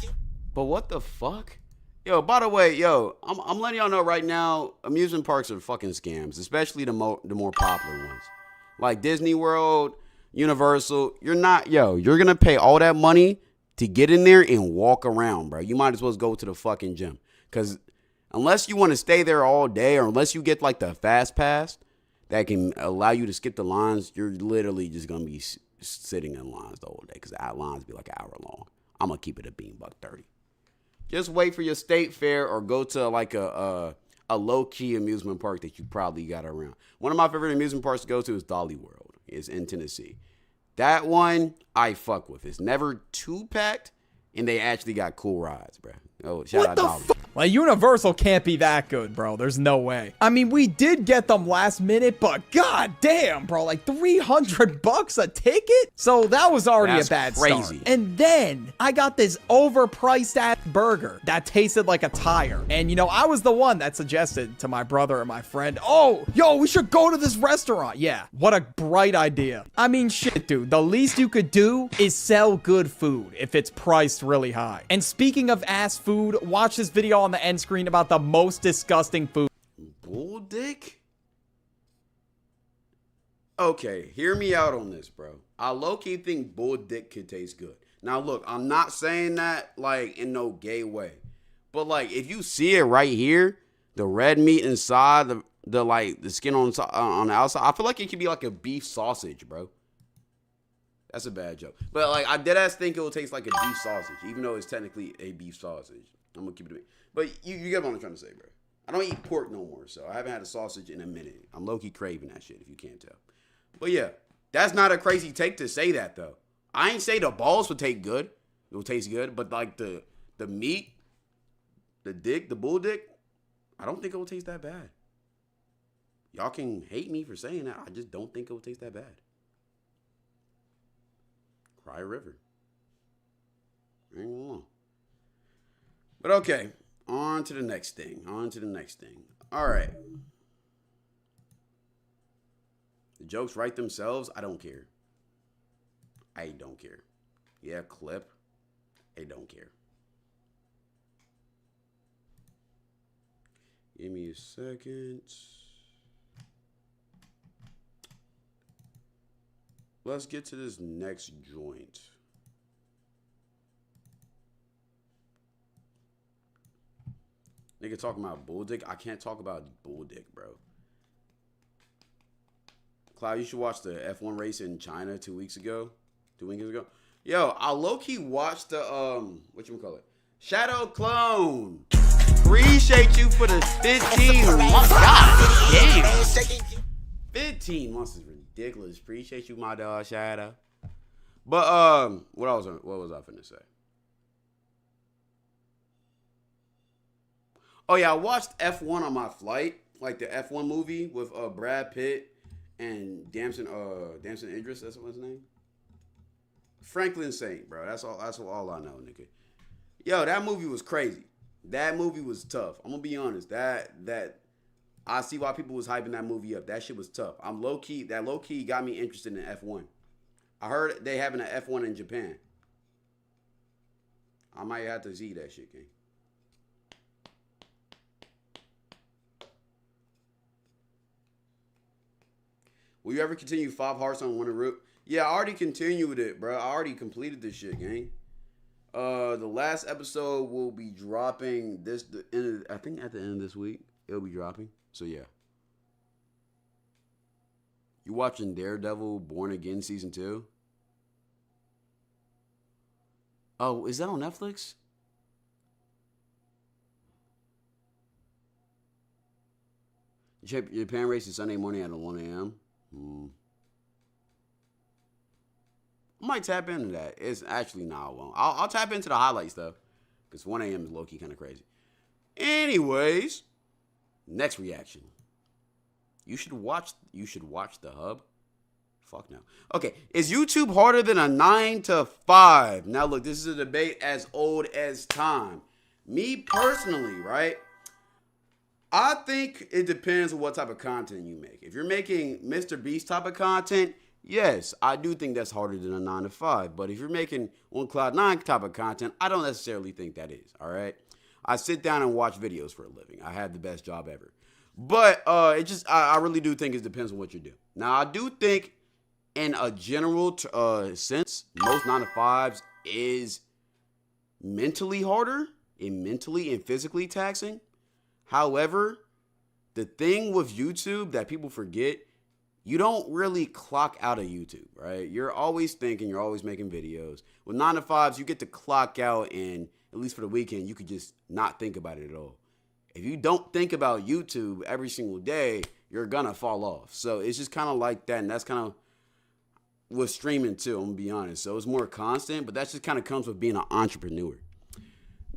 1. But what the fuck? Yo, by the way, I'm letting y'all know right now, amusement parks are fucking scams, especially the more popular ones. Like Disney World, Universal. You're gonna pay all that money to get in there and walk around, bro. You might as well go to the fucking gym. Because unless you want to stay there all day, or unless you get like the fast pass that can allow you to skip the lines, you're literally just going to be sitting in lines the whole day, because the lines be like an hour long. I'm going to keep it $1.30. Just wait for your state fair, or go to like a low-key amusement park that you probably got around. One of my favorite amusement parks to go to is Dolly World. It's in Tennessee. That one I fuck with. It's never too packed, and they actually got cool rides, bro. Oh, shout out Dolly. Like, Universal can't be that good, bro. There's no way. I mean, we did get them last minute, but god damn, bro, like $300 a ticket? So that was already a bad crazy start. And then I got this overpriced ass burger that tasted like a tire. And I was the one that suggested to my brother and my friend, oh, yo, we should go to this restaurant. Yeah, what a bright idea. I mean, shit, dude, the least you could do is sell good food if it's priced really high. And speaking of ass food, watch this video on the end screen about the most disgusting food. Bull dick? Okay, hear me out on this, bro. I low-key think bull dick could taste good. Now, look, I'm not saying that, like, in no gay way. But, like, if you see it right here, the red meat inside, the skin on the outside, I feel like it could be like a beef sausage, bro. That's a bad joke. But, like, I deadass think it will taste like a beef sausage, even though it's technically a beef sausage. I'm gonna keep it. But you get what I'm trying to say, bro. I don't eat pork no more, so I haven't had a sausage in a minute. I'm low-key craving that shit, if you can't tell. But yeah, that's not a crazy take to say that, though. I ain't say the balls would taste good. It will taste good, but like the meat, the dick, the bull dick, I don't think it will taste that bad. Y'all can hate me for saying that. I just don't think it will taste that bad. Cry River. Ain't gonna lie. But okay, on to the next thing. All right. The jokes write themselves. I don't care. Yeah, clip. I don't care. Give me a second. Let's get to this next joint. Nigga talking about bull dick. I can't talk about bull dick, bro. Cloud, you should watch the F1 race in China 2 weeks ago. Yo, I low-key watched the, whatchamacallit? Shadow Clone. Appreciate you for the 15 months. God damn. 15 months is ridiculous. Appreciate you, my dog, Shadow. But, what was I finna say? Oh, yeah, I watched F1 on my flight. Like the F1 movie with Brad Pitt and Damson Idris. That's what's his name? Franklin Saint, bro. That's all I know, nigga. Yo, that movie was crazy. That movie was tough. I'm gonna be honest. That I see why people was hyping that movie up. That shit was tough. That low key got me interested in F1. I heard they having an F1 in Japan. I might have to see that shit, gang. Will you ever continue 5 Hearts on Winter Root? Yeah, I already continued it, bro. I already completed this shit, gang. The last episode will be dropping I think at the end of this week. It'll be dropping. So yeah. You watching Daredevil Born Again season 2? Oh, is that on Netflix? Japan race is Sunday morning at 1 a.m. I might tap into that. It's actually I won't. I'll tap into the highlights though, because 1 a.m. is low key kind of crazy. Anyways, next reaction. You should watch the hub. Fuck no. Okay, is YouTube harder than a 9 to 5? Now look, this is a debate as old as time. Me personally, right? I think it depends on what type of content you make. If you're making Mr. Beast type of content, yes, I do think that's harder than a 9 to 5. But if you're making on Cloud9 type of content, I don't necessarily think that is, all right? I sit down and watch videos for a living. I have the best job ever. But I really do think it depends on what you do. Now, I do think in a general sense, most 9 to 5s is mentally harder and mentally and physically taxing. However, the thing with YouTube that people forget, you don't really clock out of YouTube, right? You're always thinking, you're always making videos. With 9 to 5s, you get to clock out, and at least for the weekend, you could just not think about it at all. If you don't think about YouTube every single day, you're gonna fall off. So it's just kind of like that, and that's kind of with streaming too, I'm gonna be honest. So it's more constant, but that just kind of comes with being an entrepreneur.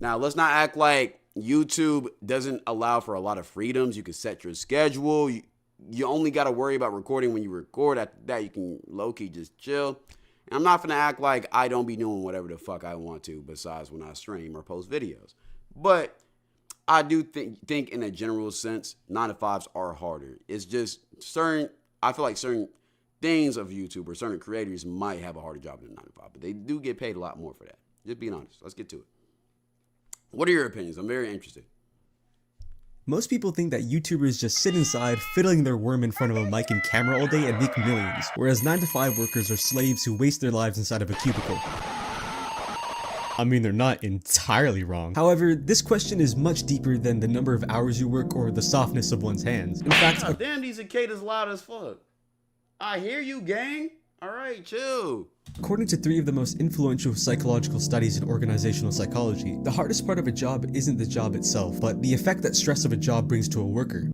Now, let's not act like YouTube doesn't allow for a lot of freedoms. You can set your schedule. You only got to worry about recording when you record. After that, you can low-key just chill. And I'm not going to act like I don't be doing whatever the fuck I want to besides when I stream or post videos. But I do think in a general sense, 9 to 5s are harder. It's just I feel like certain things of YouTube or certain creators might have a harder job than 9 to 5. But they do get paid a lot more for that. Just being honest. Let's get to it. What are your opinions? I'm very interested. Most people think that YouTubers just sit inside, fiddling their worm in front of a mic and camera all day and make millions, whereas 9 to 5 workers are slaves who waste their lives inside of a cubicle. I mean, they're not entirely wrong. However, this question is much deeper than the number of hours you work or the softness of one's hands. In fact, God damn, these cicadas loud as fuck. I hear you, gang. All right, chill. According to 3 of the most influential psychological studies in organizational psychology, the hardest part of a job isn't the job itself, but the effect that stress of a job brings to a worker.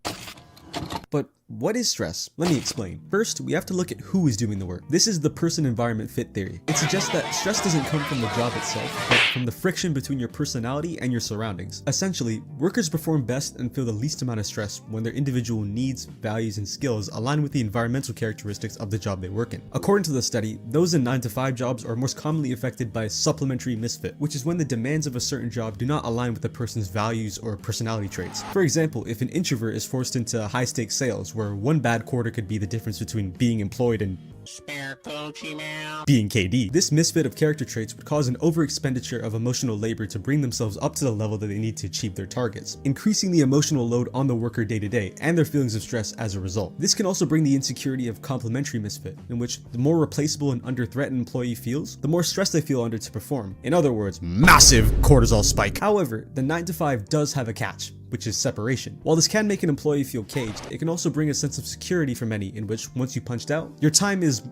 But what is stress? Let me explain. First, we have to look at who is doing the work. This is the person-environment fit theory. It suggests that stress doesn't come from the job itself, but from the friction between your personality and your surroundings. Essentially, workers perform best and feel the least amount of stress when their individual needs, values, and skills align with the environmental characteristics of the job they work in. According to the study, those in 9-to-5 jobs are most commonly affected by supplementary misfit, which is when the demands of a certain job do not align with the person's values or personality traits. For example, if an introvert is forced into high-stakes sales, where one bad quarter could be the difference between being employed and being KD. This misfit of character traits would cause an overexpenditure of emotional labor to bring themselves up to the level that they need to achieve their targets, increasing the emotional load on the worker day to day and their feelings of stress as a result. This can also bring the insecurity of complementary misfit, in which the more replaceable and under threat an employee feels, the more stress they feel under to perform. In other words, massive cortisol spike. However, the 9-to-5 does have a catch, which is separation. While this can make an employee feel caged, it can also bring a sense of security for many, in which once you punched out, your time is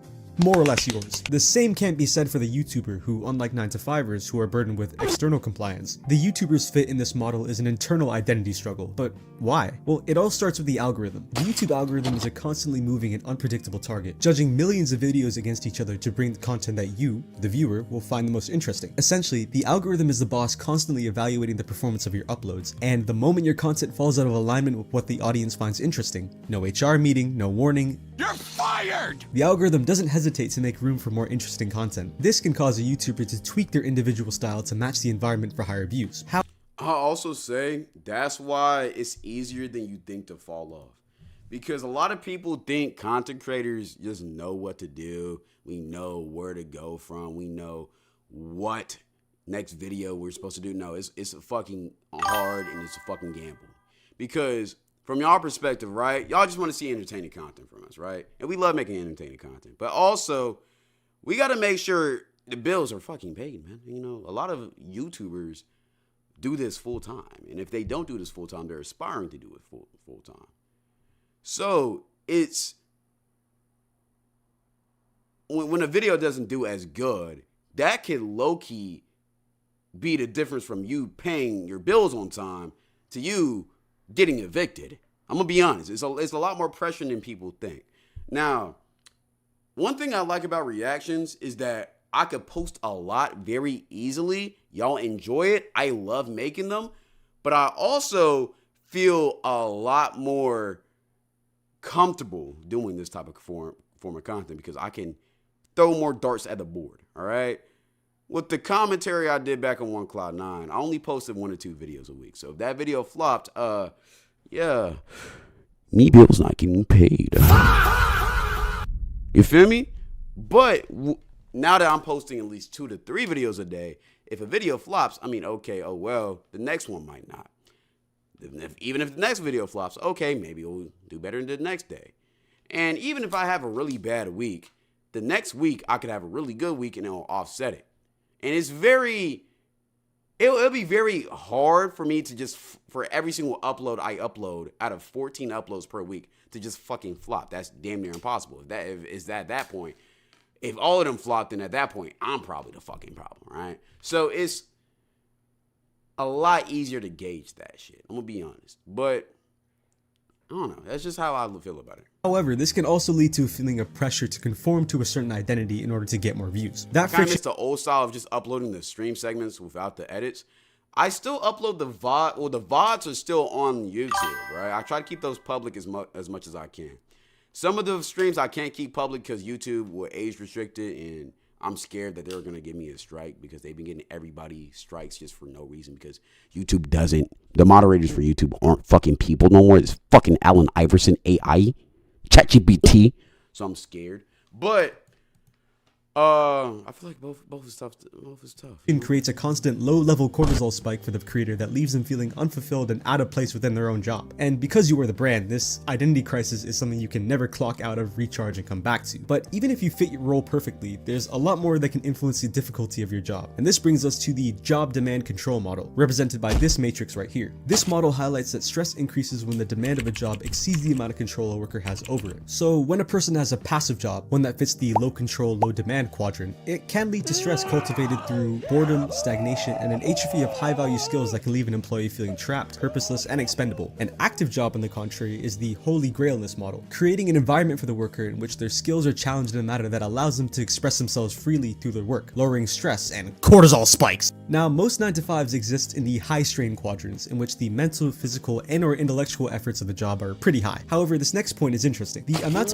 more or less yours. The same can't be said for the YouTuber who, unlike 9-to-5ers who are burdened with external compliance, the YouTuber's fit in this model is an internal identity struggle. But why? Well, it all starts with the algorithm. The YouTube algorithm is a constantly moving and unpredictable target, judging millions of videos against each other to bring the content that you, the viewer, will find the most interesting. Essentially, the algorithm is the boss constantly evaluating the performance of your uploads, and the moment your content falls out of alignment with what the audience finds interesting, no HR meeting, no warning, you're fired! The algorithm doesn't hesitate to make room for more interesting content. This can cause a YouTuber to tweak their individual style to match the environment for higher views. I'll also say that's why it's easier than you think to fall off. Because a lot of people think content creators just know what to do. We know where to go from. We know what next video we're supposed to do. No, it's a fucking hard and it's a fucking gamble. Because from y'all perspective, right? Y'all just want to see entertaining content from us, right? And we love making entertaining content. But also, we got to make sure the bills are fucking paid, man. You know, a lot of YouTubers do this full time. And if they don't do this full time, they're aspiring to do it full time. So it's when a video doesn't do as good, that can low-key be the difference from you paying your bills on time to you getting evicted. I'm gonna be honest. It's a lot more pressure than people think. Now, one thing I like about reactions is that I could post a lot very easily. Y'all enjoy it. I love making them. But I also feel a lot more comfortable doing this type of form of content because I can throw more darts at the board. All right. With the commentary I did back on OneCloud9, I only posted 1 or 2 videos a week. So if that video flopped, yeah, me bill's not getting paid. You feel me? But now that I'm posting at least 2 to 3 videos a day, if a video flops, I mean, okay, oh well, the next one might not. Even if the next video flops, okay, maybe we'll do better the next day. And even if I have a really bad week, the next week I could have a really good week and it'll offset it. And it's it'll be very hard for me to just, for every single upload I upload out of 14 uploads per week to just fucking flop. That's damn near impossible. If at that point, if all of them flop, then at that point, I'm probably the fucking problem, right? So it's a lot easier to gauge that shit. I'm gonna be honest. But I don't know. That's just how I feel about it. However, this can also lead to a feeling of pressure to conform to a certain identity in order to get more views. I kind of miss the old style of just uploading the stream segments without the edits. I still upload the VOD. Well, the VODs are still on YouTube, right? I try to keep those public as much as I can. Some of the streams I can't keep public because YouTube will age restricted, and I'm scared that they're going to give me a strike because they've been getting everybody strikes just for no reason because YouTube doesn't. The moderators for YouTube aren't fucking people no more. It's fucking Allen Iverson AI, ChatGPT. So I'm scared. But I feel like both is tough. Both is tough. It creates a constant low-level cortisol spike for the creator that leaves them feeling unfulfilled and out of place within their own job. And because you are the brand, this identity crisis is something you can never clock out of, recharge, and come back to. But even if you fit your role perfectly, there's a lot more that can influence the difficulty of your job. And this brings us to the job demand control model, represented by this matrix right here. This model highlights that stress increases when the demand of a job exceeds the amount of control a worker has over it. So when a person has a passive job, one that fits the low control, low demand quadrant, it can lead to stress cultivated through boredom, stagnation, and an atrophy of high-value skills that can leave an employee feeling trapped, purposeless, and expendable. An active job, on the contrary, is the holy grail in this model, creating an environment for the worker in which their skills are challenged in a manner that allows them to express themselves freely through their work, lowering stress and cortisol spikes. Now, most 9-to-5s exist in the high-strain quadrants, in which the mental, physical, and/or intellectual efforts of the job are pretty high. However, this next point is interesting. The amount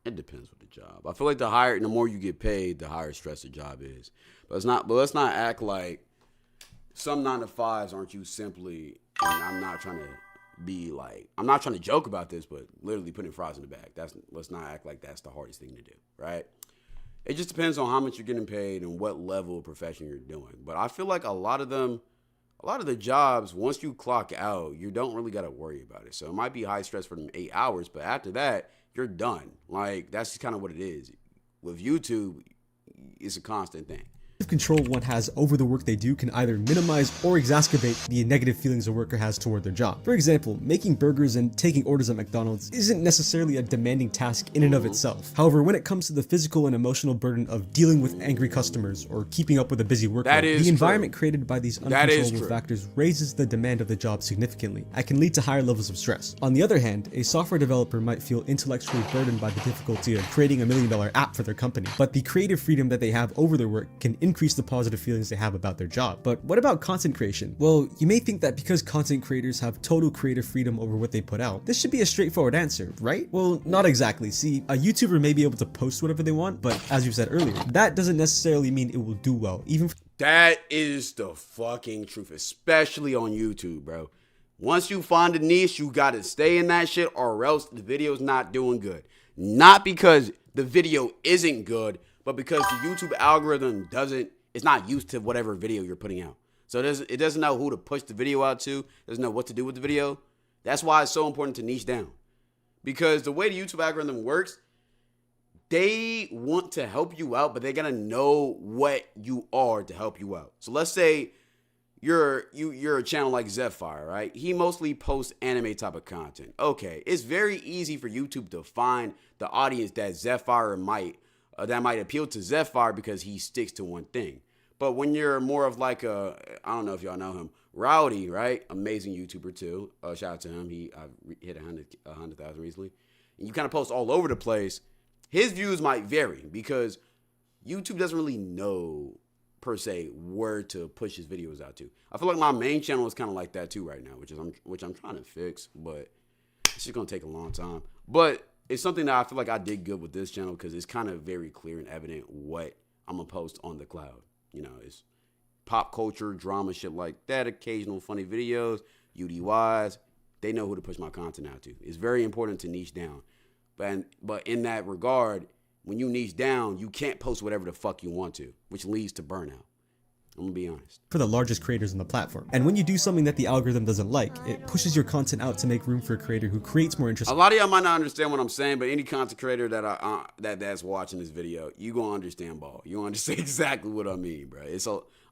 It depends with the job. I feel like the more you get paid, the higher stress the job is. But let's not act like some 9-to-5s aren't you simply. And I'm not trying to joke about this, but literally putting fries in the bag. Let's not act like that's the hardest thing to do, right? It just depends on how much you're getting paid and what level of profession you're doing. But I feel like a lot of the jobs, once you clock out, you don't really got to worry about it. So it might be high stress for them 8 hours, but after that, you're done. Like, that's kind of what it is. With YouTube, it's a constant thing. control one has over the work they do can either minimize or exacerbate the negative feelings a worker has toward their job. For example, making burgers and taking orders at McDonald's isn't necessarily a demanding task in and of itself. However, when it comes to the physical and emotional burden of dealing with angry customers or keeping up with a busy workload, the environment created by these uncontrollable factors raises the demand of the job significantly and can lead to higher levels of stress. On the other hand, a software developer might feel intellectually burdened by the difficulty of creating a $1 million app for their company, but the creative freedom that they have over their work can increase the positive feelings they have about their job. But what about content creation? Well, you may think that because content creators have total creative freedom over what they put out, this should be a straightforward answer, right? Well, not exactly. See, a YouTuber may be able to post whatever they want, but as you said earlier, that doesn't necessarily mean it will do well, even that is the fucking truth, especially on YouTube, bro. Once you find a niche, you gotta stay in that shit or else the video's not doing good. Not because the video isn't good, but because the YouTube algorithm it's not used to whatever video you're putting out. So it doesn't know who to push the video out to, doesn't know what to do with the video. That's why it's so important to niche down. Because the way the YouTube algorithm works, they want to help you out, but they gotta know what you are to help you out. So let's say you're a channel like Zephyr, right? He mostly posts anime type of content. Okay, it's very easy for YouTube to find the audience that Zephyr might appeal to Zephyr because he sticks to one thing. But when you're more of like I don't know if y'all know him, Rowdy, right? Amazing YouTuber too. Shout out to him. He hit 100,000 recently. And you kind of post all over the place. His views might vary because YouTube doesn't really know per se where to push his videos out to. I feel like my main channel is kind of like that too right now, which I'm trying to fix, but it's just gonna take a long time. But it's something that I feel like I did good with this channel because it's kind of very clear and evident what I'm gonna post on the cloud. You know, it's pop culture, drama, shit like that, occasional funny videos, UDYs. They know who to push my content out to. It's very important to niche down. But in that regard, when you niche down, you can't post whatever the fuck you want to, which leads to burnout. I'm gonna be honest. For the largest creators on the platform. And when you do something that the algorithm doesn't like, it pushes your content out to make room for a creator who creates more interesting. A lot of y'all might not understand what I'm saying, but any content creator that's watching this video, you gonna understand ball. You gonna understand exactly what I mean, bro.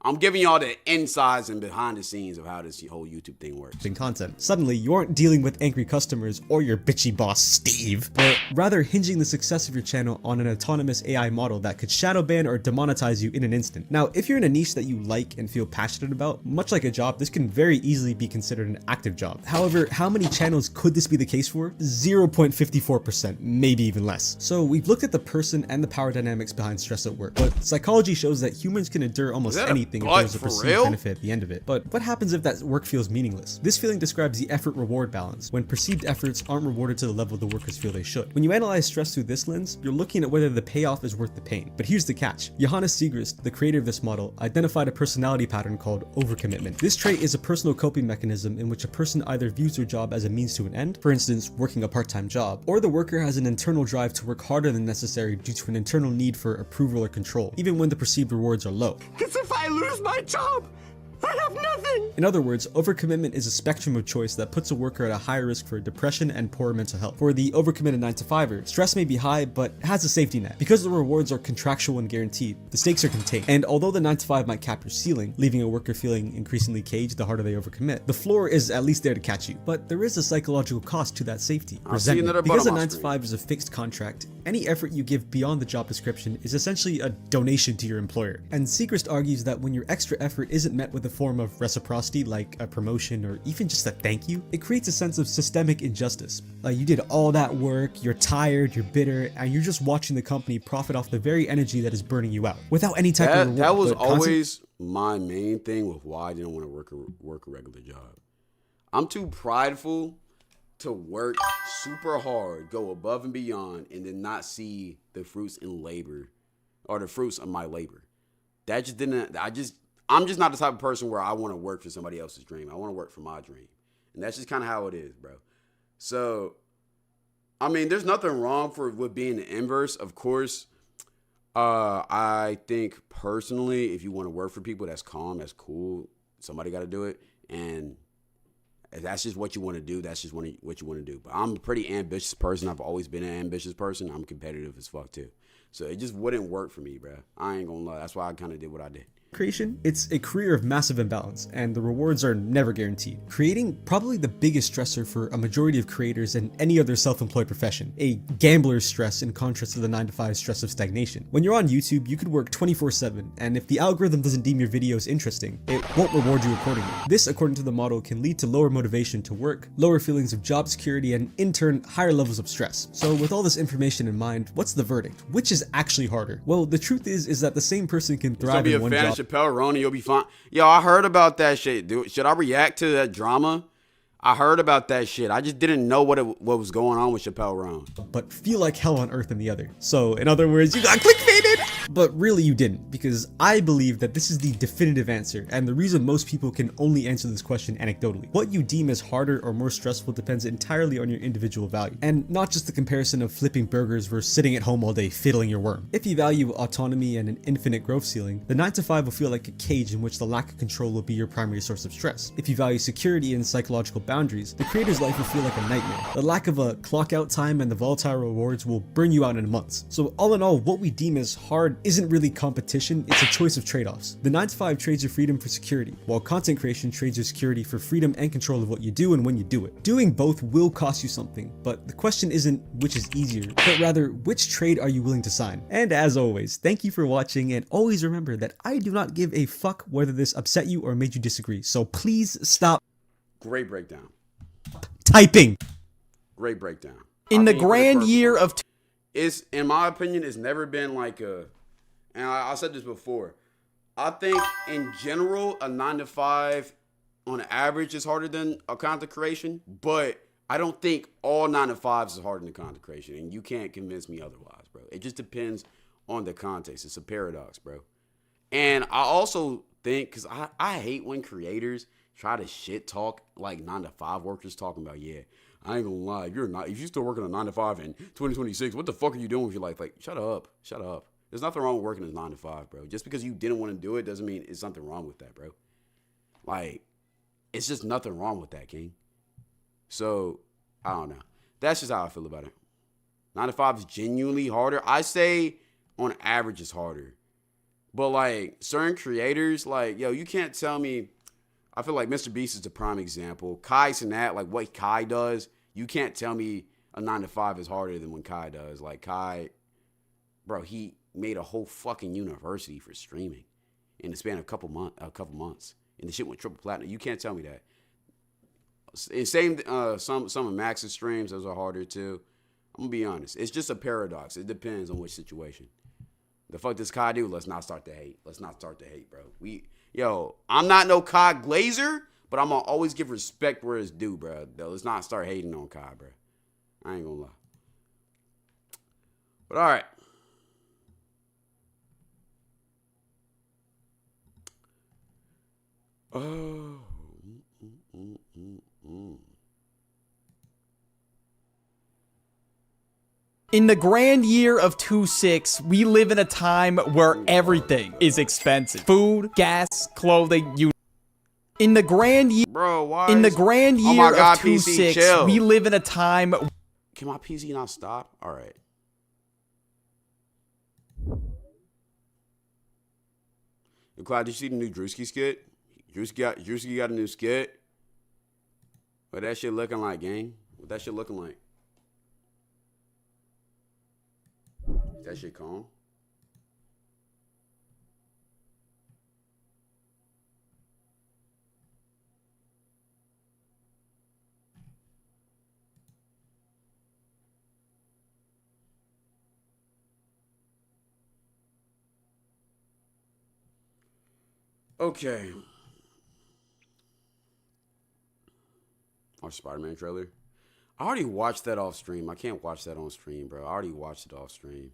I'm giving y'all the insides and behind the scenes of how this whole YouTube thing works. In content. Suddenly, you aren't dealing with angry customers or your bitchy boss, Steve, but rather hinging the success of your channel on an autonomous AI model that could shadow ban or demonetize you in an instant. Now, if you're in a niche that you like and feel passionate about, much like a job, this can very easily be considered an active job. However, how many channels could this be the case for? 0.54%, maybe even less. So we've looked at the person and the power dynamics behind stress at work, but psychology shows that humans can endure almost anything if there's a perceived benefit at the end of it. But what happens if that work feels meaningless? This feeling describes the effort-reward balance, when perceived efforts aren't rewarded to the level the workers feel they should. When you analyze stress through this lens, you're looking at whether the payoff is worth the pain. But here's the catch. Johannes Segrist, the creator of this model, identified identified a personality pattern called overcommitment. This trait is a personal coping mechanism in which a person either views their job as a means to an end, for instance, working a part-time job, or the worker has an internal drive to work harder than necessary due to an internal need for approval or control, even when the perceived rewards are low. Because if I lose my job, I have nothing! In other words, overcommitment is a spectrum of choice that puts a worker at a higher risk for depression and poor mental health. For the overcommitted 9-to-5er, stress may be high, but has a safety net. Because the rewards are contractual and guaranteed, the stakes are contained. And although the 9-to-5 might cap your ceiling, leaving a worker feeling increasingly caged the harder they overcommit, the floor is at least there to catch you. But there is a psychological cost to that safety. Resentment. Because a 9-to-5 is a fixed contract, any effort you give beyond the job description is essentially a donation to your employer. And Segrist argues that when your extra effort isn't met with a form of reciprocity, like a promotion or even just a thank you, it creates a sense of systemic injustice. Like, you did all that work, you're tired, you're bitter, and you're just watching the company profit off the very energy that is burning you out without any type of reward. That was always my main thing with why I didn't want to work a regular job. I'm too prideful to work super hard, go above and beyond, and then not see the fruits in labor or the fruits of my labor. That just didn't, I'm just not the type of person where I want to work for somebody else's dream. I want to work for my dream. And that's just kind of how it is, bro. So, I mean, there's nothing wrong with being the inverse. Of course, I think personally, if you want to work for people, that's calm, that's cool. Somebody got to do it. And if that's just what you want to do, that's just what you want to do. But I'm a pretty ambitious person. I've always been an ambitious person. I'm competitive as fuck, too. So it just wouldn't work for me, bro. I ain't gonna lie. That's why I kind of did what I did. Creation, it's a career of massive imbalance, and the rewards are never guaranteed, creating probably the biggest stressor for a majority of creators and any other self-employed profession, a gambler's stress in contrast to the 9-to-5 stress of stagnation. When you're on YouTube, you could work 24/7, and if the algorithm doesn't deem your videos interesting, it won't reward you accordingly. This, according to the model, can lead to lower motivation to work, lower feelings of job security, and in turn, higher levels of stress. So with all this information in mind, what's the verdict? Which is actually harder? Well, the truth is that the same person can thrive in one job. Chappelle Roney, you'll be fine. Yo, I heard about that shit, dude. Should I react to that drama? I heard about that shit. I just didn't know what was going on with Chappelle Roan. But feel like hell on earth in the other. So, in other words, you got clickbaited! But really you didn't, because I believe that this is the definitive answer, and the reason most people can only answer this question anecdotally. What you deem as harder or more stressful depends entirely on your individual value, and not just the comparison of flipping burgers versus sitting at home all day fiddling your worm. If you value autonomy and an infinite growth ceiling, the 9-to-5 will feel like a cage in which the lack of control will be your primary source of stress. If you value security and psychological boundaries, the creator's life will feel like a nightmare. The lack of a clock out time and the volatile rewards will burn you out in months. So all in all, what we deem as hard isn't really competition, it's a choice of trade-offs. The 9-to-5 trades your freedom for security, while content creation trades your security for freedom and control of what you do and when you do it. Doing both will cost you something, but the question isn't which is easier, but rather which trade are you willing to sign. And as always, thank you for watching, and always remember that I do not give a fuck whether this upset you or made you disagree, so please stop Great breakdown. typing. Great breakdown. In the grand year of... It's, in my opinion, it's never been like a... And I said this before. I think, in general, a 9-to-5 on average is harder than a content creation. But I don't think all 9-to-5s is harder than content creation. And you can't convince me otherwise, bro. It just depends on the context. It's a paradox, bro. And I also think, because I hate when creators try to shit talk like 9-to-5 workers talking about, yeah, I ain't gonna lie, if you still working a 9-to-5 in 2026, what the fuck are you doing with your life? Like, shut up. There's nothing wrong with working as 9-to-5, bro. Just because you didn't want to do it doesn't mean it's something wrong with that, bro. Like, it's just nothing wrong with that, King. So, I don't know. That's just how I feel about it. 9-to-5 is genuinely harder. I say on average it's harder. But, like, certain creators, like, yo, you can't tell me. I feel like Mr. Beast is the prime example. Kai Cenat, like what Kai does, you can't tell me a 9-to-5 is harder than what Kai does. Like Kai, bro, he made a whole fucking university for streaming in the span of a couple months. And the shit went triple platinum. You can't tell me that. And same, some of Max's streams, those are harder too. I'm gonna be honest. It's just a paradox. It depends on which situation. The fuck does Kai do? Let's not start the hate. Bro. Yo, I'm not no Kai Glazer, but I'm gonna always give respect where it's due, bro. Let's not start hating on Kai, bro. I ain't gonna lie. But all right. Oh. In the grand year of 26, we live in a time where everything is expensive. Food, gas, clothing, you. In the grand year, Bro, why? in the is- grand Oh year my God, of PC, 26, chill. we live in a time. Can my PC not stop? All right. Yo, Clyde, did you see the new Drewski skit? Drewski got a new skit. What that shit looking like, gang? What that shit looking like? Is that shit calm? Okay. Our Spider-Man trailer. I already watched that off stream. I can't watch that on stream, bro. I already watched it off stream.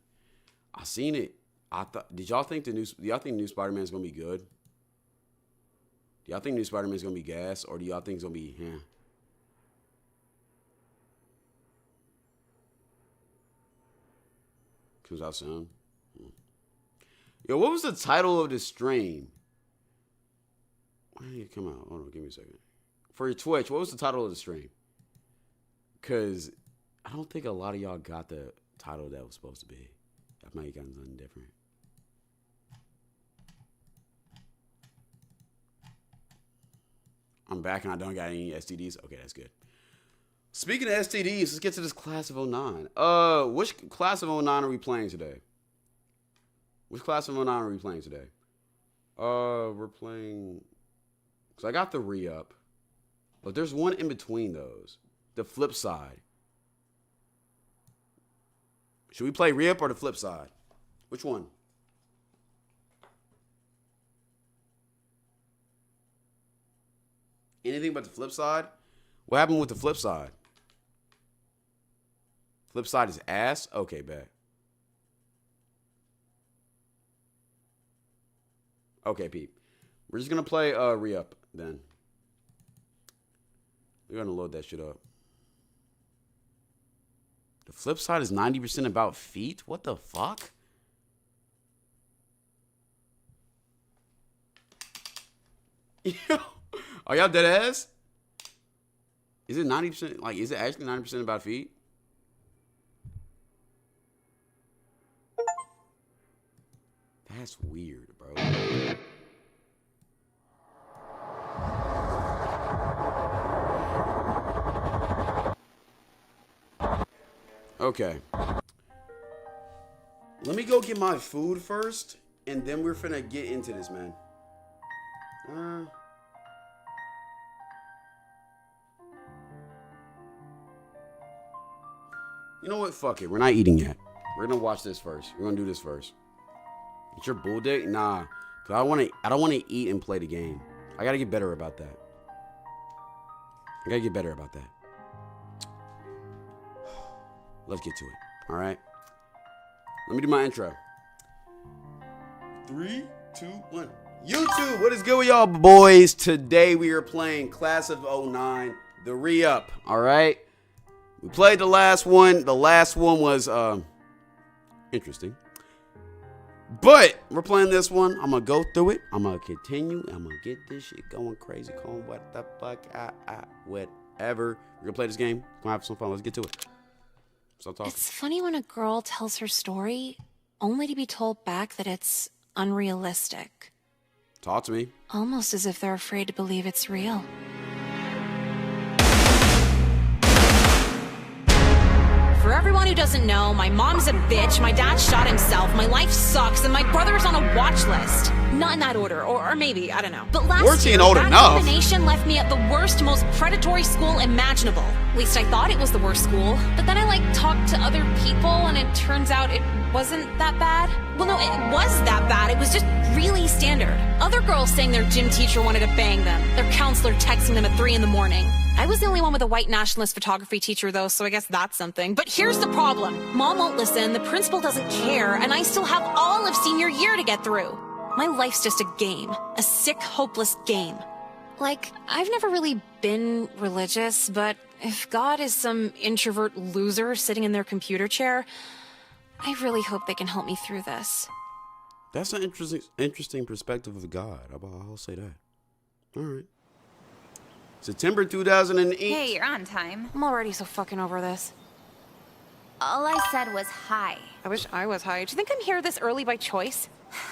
I seen it. I thought. Did y'all think do y'all think new Spider-Man is gonna be good? Do y'all think new Spider-Man is gonna be gas, or do y'all think it's gonna be Comes out soon. Yo, what was the title of this stream? Why didn't it come out? Hold on, give me a second. For your Twitch, what was the title of the stream? Because I don't think a lot of y'all got the title that was supposed to be. I might have gotten something different. I'm back and I don't got any STDs. Okay, that's good. Speaking of STDs, let's get to this class of 09. Which class of 09 are we playing today? Which class of 09 are we playing today? We're playing... Because I got the re-up. But there's one in between those. The flip side. Should we play re-up or the flip side? Which one? Anything but the flip side? What happened with the flip side? Flip side is ass? Okay, bet. Okay, Pete. We're just going to play re-up then. We're going to load that shit up. The flip side is 90% about feet? What the fuck? Are y'all dead ass? Is it 90%? Like, is it actually 90% about feet? That's weird, bro. Okay. Let me go get my food first, and then we're finna get into this, man. You know what? Fuck it. We're not eating yet. We're gonna watch this first. We're gonna do this first. It's your bull dick? Nah. Cause I don't wanna eat and play the game. I gotta get better about that. I gotta get better about that. Let's get to it. Alright. Let me do my intro. 3, 2, 1. YouTube, what is good with y'all boys? Today we are playing Class of 09, the re-up. Alright. We played the last one. The last one was interesting. But we're playing this one. I'm going to go through it. I'm going to continue. I'm going to get this shit going crazy. Going what the fuck? Whatever. We're going to play this game. We're going to have some fun. Let's get to it. Stop talking. It's funny when a girl tells her story only to be told back that it's unrealistic. Talk to me. Almost as if they're afraid to believe it's real. For everyone who doesn't know, my mom's a bitch, my dad shot himself, my life sucks, and my brother's on a watch list. Not in that order, or maybe, I don't know. But last year, old that enough. combination left me at the worst, most predatory school imaginable. At least I thought it was the worst school. But then I, talked to other people, and it turns out it wasn't that bad. Well, no, it was that bad. It was just really standard. Other girls saying their gym teacher wanted to bang them. Their counselor texting them at 3 in the morning. I was the only one with a white nationalist photography teacher, though, so I guess that's something. But here's the problem. Mom won't listen, the principal doesn't care, and I still have all of senior year to get through. My life's just a game. A sick, hopeless game. Like, I've never really been religious, but if God is some introvert loser sitting in their computer chair, I really hope they can help me through this. That's an interesting perspective of God. I'll say that. All right. September 2008. Hey, you're on time. I'm already so fucking over this. All I said was hi. I wish I was high. Do you think I'm here this early by choice?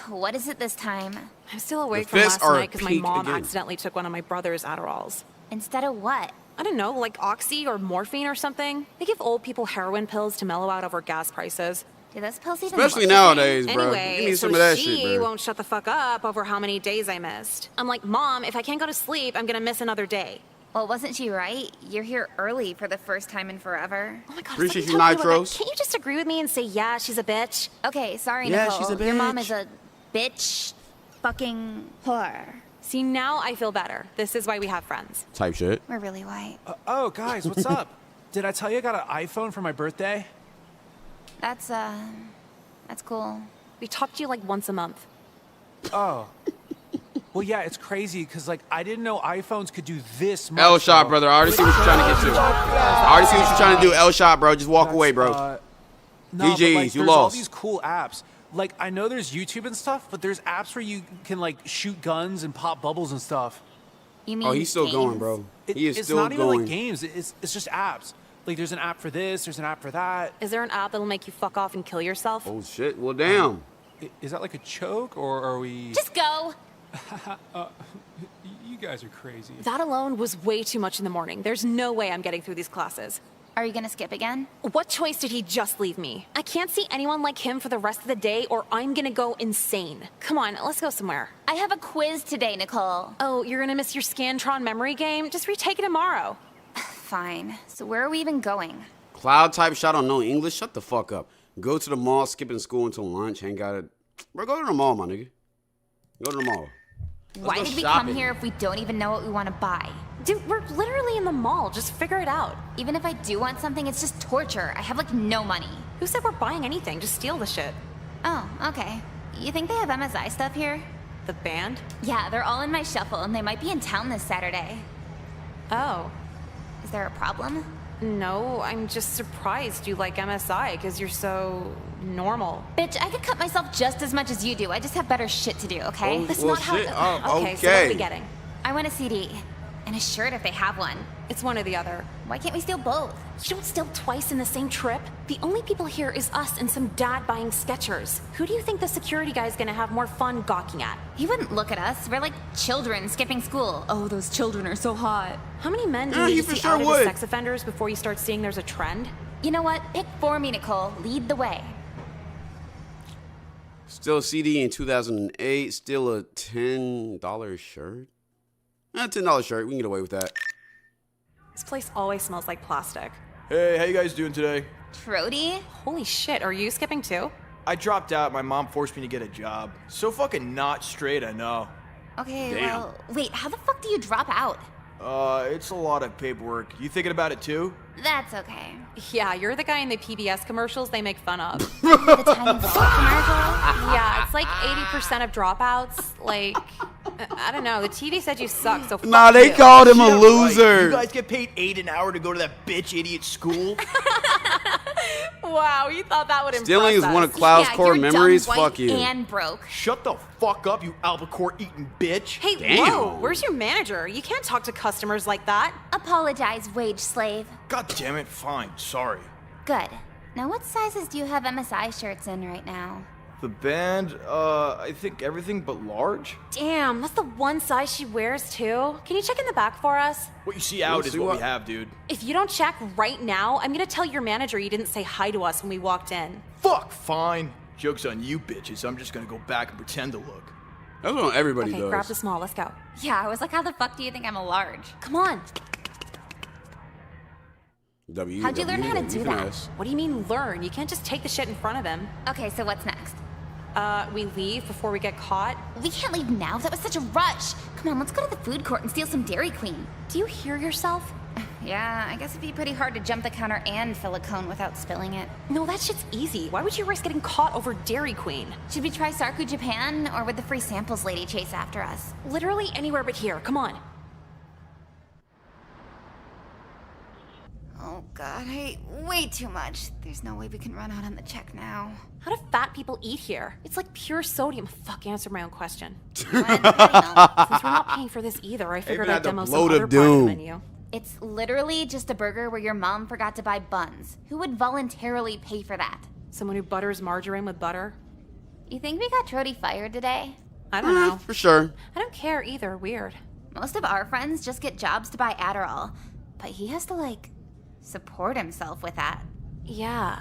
What is it this time? I'm still awake The from fists last are night because my peaked mom again. accidentally took one of my brother's Adderalls. Instead of what? I don't know, like Oxy or morphine or something. They give old people heroin pills to mellow out over gas prices. Do those pills even Especially look the same? nowadays, bro. Anyway, Give me so some of that she shit, bro. won't shut the fuck up over how many days I missed. I'm like, Mom, if I can't go to sleep, I'm gonna miss another day. Well, wasn't she right? You're here early for the first time in forever. Oh my god, Appreciate if I you, can tell about Nitros. that, can't you just agree with me and say, yeah, she's a bitch? Okay, sorry, Yeah, Nicole. she's a Your mom bitch. is a bitch fucking whore. See, now I feel better. This is why we have friends. Type shit. We're really white. Oh, guys, what's up? Did I tell you I got an iPhone for my birthday? That's cool. We talk to you like once a month. Oh. Well, yeah, it's crazy because, like, I didn't know iPhones could do this much. L shot, though. brother. I already see what you're trying to get to. I already see what you're trying to do. L shot, bro. Just walk away, bro. No, but, GGs, like, you there's all lost. these cool apps. Like, I know there's YouTube and stuff, but there's apps where you can, like, shoot guns and pop bubbles and stuff. You mean Oh, he's still going, games? bro. He is It's still not even going. like games. It's just apps. Like, there's an app for this, there's an app for that. Is there an app that'll make you fuck off and kill yourself? Oh shit. Well, damn. Is that like a choke, or are we... Just go. You guys are crazy. That alone was way too much in the morning. There's no way I'm getting through these classes. Are you gonna skip again? What choice did he just leave me? I can't see anyone like him for the rest of the day or I'm gonna go insane. Come on, let's go somewhere. I have a quiz today, Nicole. Oh, you're gonna miss your Scantron memory game? Just retake it tomorrow. Fine. So where are we even going? Cloud type shot on no English. Shut the fuck up. Go to the mall, skipping school until lunch. Hang out at. Bro, go to the mall, my nigga. Go to the mall. Why go did we shopping. come here if we don't even know what we want to buy? Dude, we're literally in the mall. Just figure it out. Even if I do want something, it's just torture. I have like no money. Who said we're buying anything? Just steal the shit. Oh, okay. You think they have MSI stuff here? The band? Yeah, they're all in my shuffle and they might be in town this Saturday. Oh. Is there a problem? No, I'm just surprised you like MSI because you're so normal. Bitch, I could cut myself just as much as you do. I just have better shit to do, okay? Oh, That's well, not how. shit. Oh, okay, so what are we okay. getting? I want a CD. And a shirt if they have one. It's one or the other. Why can't we steal both? You don't steal twice in the same trip. The only people here is us and some dad buying Skechers. Who do you think the security guy is gonna have more fun gawking at? He wouldn't look at us. We're like children skipping school. Oh, those children are so hot. How many men do Yeah, you he need to for see sure outed as would. sex offenders before you start seeing there's a trend? You know what? Pick for me, Nicole. Lead the way. Still a CD in 2008. Still a $10 shirt. $10 shirt. We can get away with that. This place always smells like plastic. Hey, how you guys doing today? Trody? Holy shit, are you skipping too? I dropped out. My mom forced me to get a job. So fucking not straight, I know. Okay, Damn. well, wait, how the fuck do you drop out? It's a lot of paperwork. You thinking about it too? That's okay. Yeah, you're the guy in the PBS commercials they make fun of. The tiny boy commercial? Yeah, it's like 80% of dropouts. Like, I don't know. The TV said you suck, so fuck Nah, they you. called him a Yeah, right. loser. You guys get paid $8 an hour to go to that bitch idiot school? Wow, you thought that would Stealing impress is one us. of Cloud's Yeah, core you're memories. dumb, white, Fuck you. and broke. Shut the fuck up, you albacore eating bitch. Hey, Damn. whoa, where's your manager? You can't talk to customers like that. Apologize, wage slave. God damn it, fine, sorry. Good. Now, what sizes do you have MSI shirts in right now? The band, I think everything but large. Damn, that's the one size she wears too. Can you check in the back for us? What you see out is see what what- we have, dude. If you don't check right now, I'm gonna tell your manager you didn't say hi to us when we walked in. Fuck, fine. Joke's on you bitches. I'm just gonna go back and pretend to look. That's what everybody Okay, does. grab the small, let's go. Yeah, I was like, how the fuck do you think I'm a large? Come on. How'd you learn how to do that? What do you mean learn? You can't just take the shit in front of him. Okay, so what's next? We leave before we get caught. We can't leave now. That was such a rush. Come on, let's go to the food court and steal some Dairy Queen. Do you hear yourself? Yeah, I guess it'd be pretty hard to jump the counter and fill a cone without spilling it. No, that shit's easy. Why would you risk getting caught over Dairy Queen? Should we try Sarku Japan, or would the free samples lady chase after us? Literally anywhere but here. Come on. Oh god, I ate way too much. There's no way we can run out on the check now. How do fat people eat here? It's like pure sodium. Fuck, answer my own question. Since we're not paying for this either, I figured I'd demo some other part of the menu. It's literally just a burger where your mom forgot to buy buns. Who would voluntarily pay for that? Someone who butters margarine with butter? You think we got Trody fired today? I don't know. For sure. I don't care either. Weird. Most of our friends just get jobs to buy Adderall. But he has to, like, support himself with that. Yeah.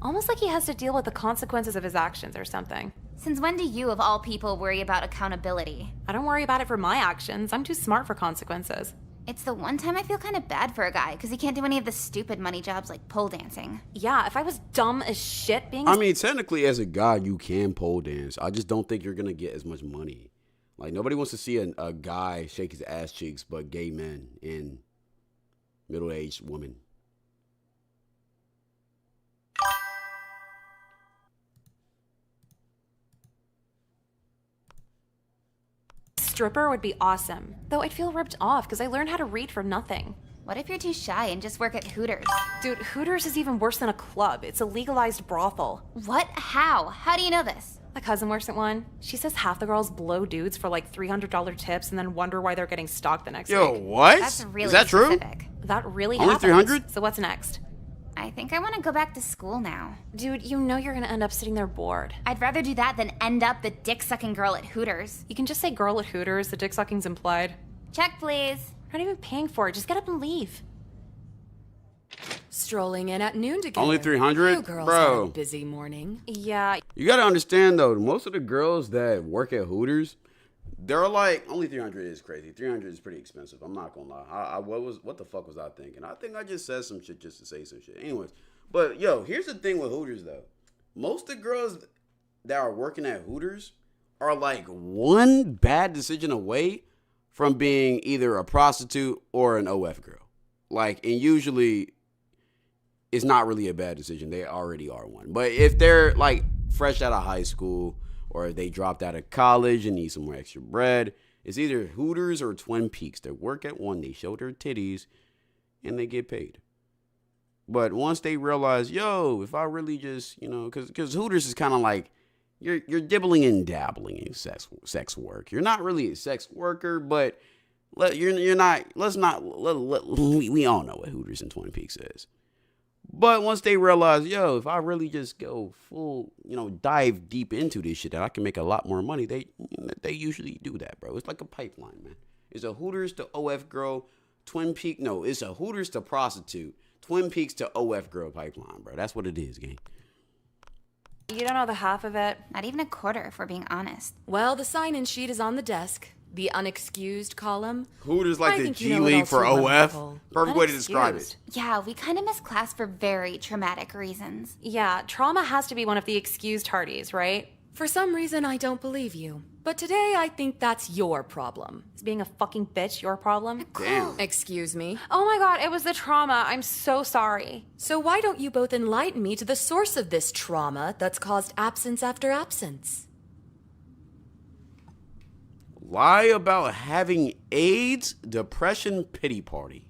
Almost like he has to deal with the consequences of his actions or something. Since when do you, of all people, worry about accountability? I don't worry about it for my actions. I'm too smart for consequences. It's the one time I feel kind of bad for a guy, because he can't do any of the stupid money jobs like pole dancing. Yeah, if I was dumb as shit being... I mean, technically, as a guy, you can pole dance. I just don't think you're going to get as much money. Like, nobody wants to see a guy shake his ass cheeks but gay men and middle-aged women. Stripper would be awesome. Though I'd feel ripped off because I learned how to read for nothing. What if you're too shy and just work at Hooters? Dude, Hooters is even worse than a club. It's a legalized brothel. What? How? How do you know this? My cousin works at one. She says half the girls blow dudes for like $300 tips and then wonder why they're getting stalked the next Yo, week. what? That's really Is that specific. true? That really Only happens. 300? So what's next? I think I want to go back to school now. Dude, you know you're gonna end up sitting there bored. I'd rather do that than end up the dick-sucking girl at Hooters. You can just say girl at Hooters. The dick sucking's implied. Check, please. We're not even paying for it. Just get up and leave. Strolling in at noon together. Only 300? You girls Bro. had a busy morning. Yeah. You got to understand, though, most of the girls that work at Hooters, they're like, only 300 is crazy. 300 is pretty expensive. I'm not going to lie. What the fuck was I thinking? I think I just said some shit just to say some shit. Anyways. But, yo, here's the thing with Hooters, though. Most of the girls that are working at Hooters are like one bad decision away from being either a prostitute or an OF girl. Like, and usually it's not really a bad decision. They already are one. But if they're like fresh out of high school or they dropped out of college and need some more extra bread, it's either Hooters or Twin Peaks. They work at one, they show their titties, and they get paid. But once they realize, yo, if I really just, you know, because Hooters is kind of like, you're dibbling and dabbling in sex work. You're not really a sex worker, but you're not. We all know what Hooters and Twin Peaks is. But once they realize, yo, if I really just go full, you know, dive deep into this shit, that I can make a lot more money, they usually do that, bro. It's like a pipeline, man. It's a Hooters to OF girl, it's a Hooters to prostitute, Twin Peaks to OF girl pipeline, bro. That's what it is, gang. You don't know the half of it. Not even a quarter, if we're being honest. Well, the sign-in sheet is on the desk. The unexcused column. Hooters like I the think G you know it League all for too well, OF. Nicole. Perfect way to describe it. Yeah, we kind of missed class for very traumatic reasons. Yeah, trauma has to be one of the excused hardies, right? For some reason, I don't believe you. But today, I think that's your problem. Is being a fucking bitch your problem? Damn. Excuse me. Oh my god, it was the trauma. I'm so sorry. So why don't you both enlighten me to the source of this trauma that's caused absence after absence? Lie about having AIDS, depression, pity party.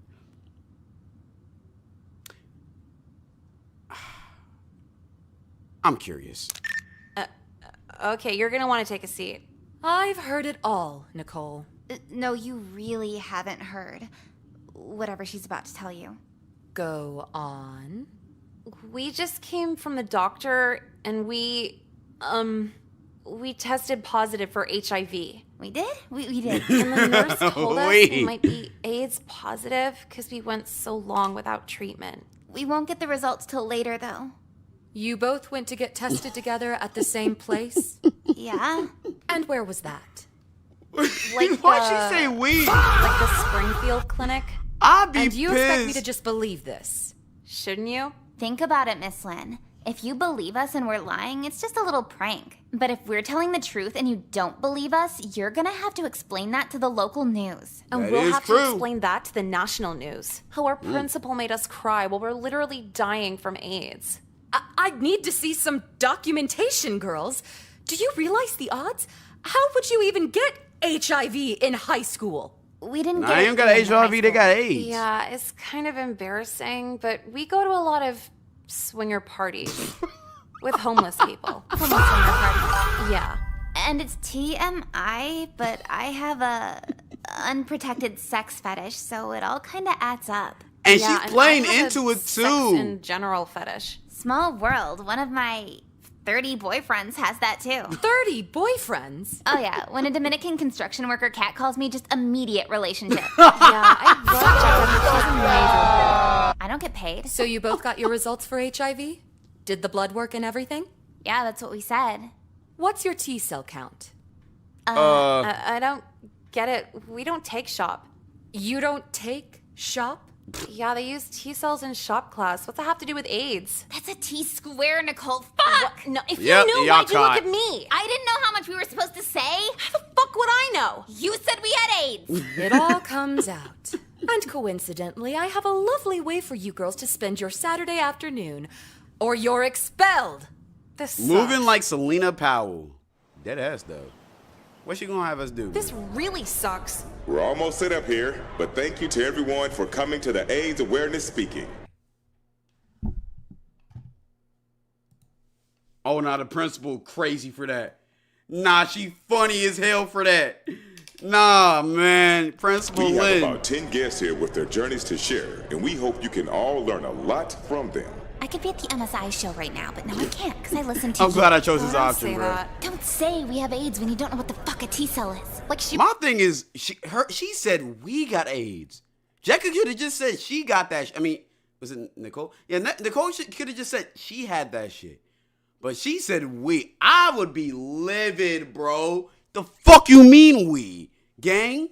I'm curious. Okay, you're gonna want to take a seat. I've heard it all, Nicole. No, you really haven't heard. Whatever she's about to tell you. Go on. We just came from the doctor and we tested positive for HIV. We did? We did. And the nurse told us Wait. we might be AIDS positive because we went so long without treatment. We won't get the results till later, though. You both went to get tested together at the same place? Yeah. And where was that? Like Why'd she say we? Like the Springfield clinic? I'd be And you pissed. expect me to just believe this? Shouldn't you? Think about it, Miss Lynn. If you believe us and we're lying, it's just a little prank. But if we're telling the truth and you don't believe us, you're gonna have to explain that to the local news. And That we'll is have true. to explain that to the national news. How our principal made us cry while we're literally dying from AIDS. I'd need to see some documentation, girls. Do you realize the odds? How would you even get HIV in high school? We didn't get I ain't got it in high HIV, they got AIDS. Yeah, it's kind of embarrassing, but we go to a lot of swinger parties with homeless people. Homeless swinger parties. Yeah. And it's TMI, but I have a unprotected sex fetish, so it all kind of adds up. And Yeah, she's playing I have into a it sex too. in general fetish. Small world. One of my 30 boyfriends has that too. 30 boyfriends? Oh yeah, when a Dominican construction worker cat calls me, just immediate relationship. Yeah, I love Jessica. She's a major. I don't get paid. So you both got your results for HIV? Did the blood work and everything? Yeah, that's what we said. What's your T cell count? I don't get it. We don't take shop. You don't take shop? Yeah, they use T cells in shop class. What's that have to do with AIDS? That's a T square, Nicole. Fuck! No, if Yep, you knew, y'all why'd you look caught. at me? I didn't know how much we were supposed to say. How the fuck would I know? You said we had AIDS. It all comes out. And coincidentally, I have a lovely way for you girls to spend your Saturday afternoon. Or you're expelled. This Moving sucks. like Selena Powell. Dead ass though. What's she gonna have us do? This really sucks. We're almost set up here, but thank you to everyone for coming to the AIDS Awareness Speaking. Oh, now the principal crazy for that. Nah, she funny as hell for that. Nah, man. Principal We have Lynn. about 10 guests here with their journeys to share, and we hope you can all learn a lot from them. I could be at the MSI show right now, but now I can't because I listen to I'm you. glad I chose this Don't option, say bro. that. Don't say we have AIDS when you don't know what the fuck a T cell is. Like she. My thing is, she said we got AIDS. Jessica could have just said she got that. I mean, was it Nicole? Yeah, Nicole could have just said she had that shit. But she said we. I would be livid, bro. The fuck you mean we? Gang?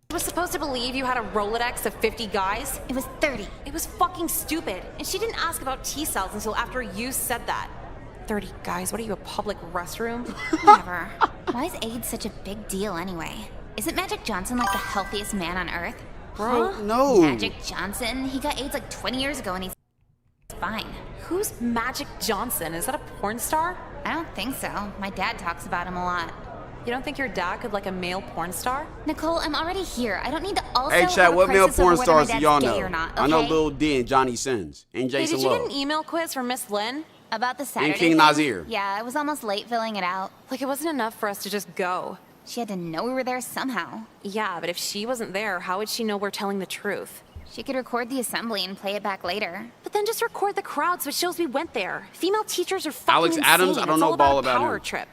I was supposed to believe you had a Rolodex of 50 guys. It was 30. It was fucking stupid. And she didn't ask about T cells until after you said that. 30 guys, what are you, a public restroom? Whatever. Why is AIDS such a big deal anyway? Isn't Magic Johnson like the healthiest man on earth? Bro, no. Magic Johnson? He got AIDS like 20 years ago and he's fine. Who's Magic Johnson? Is that a porn star? I don't think so. My dad talks about him a lot. You don't think your dad could like a male porn star? Nicole, I'm already here. I don't need to also Hey, have chat, a what male crisis over porn whether my stars do dad's y'all gay know? or not, I know okay? Lil D and Johnny Sins and Hey, Jason did you get Love. an email quiz from Miss Lynn? About the Saturday King thing? Nazir. Yeah, I was almost late filling it out. Like, it wasn't enough for us to just go. She had to know we were there somehow. Yeah, but if she wasn't there, how would she know we're telling the truth? She could record the assembly and play it back later. But then just record the crowd so it shows we went there. Female teachers are fucking Alex insane. Adams, I don't It's know all ball about a about power him. trip.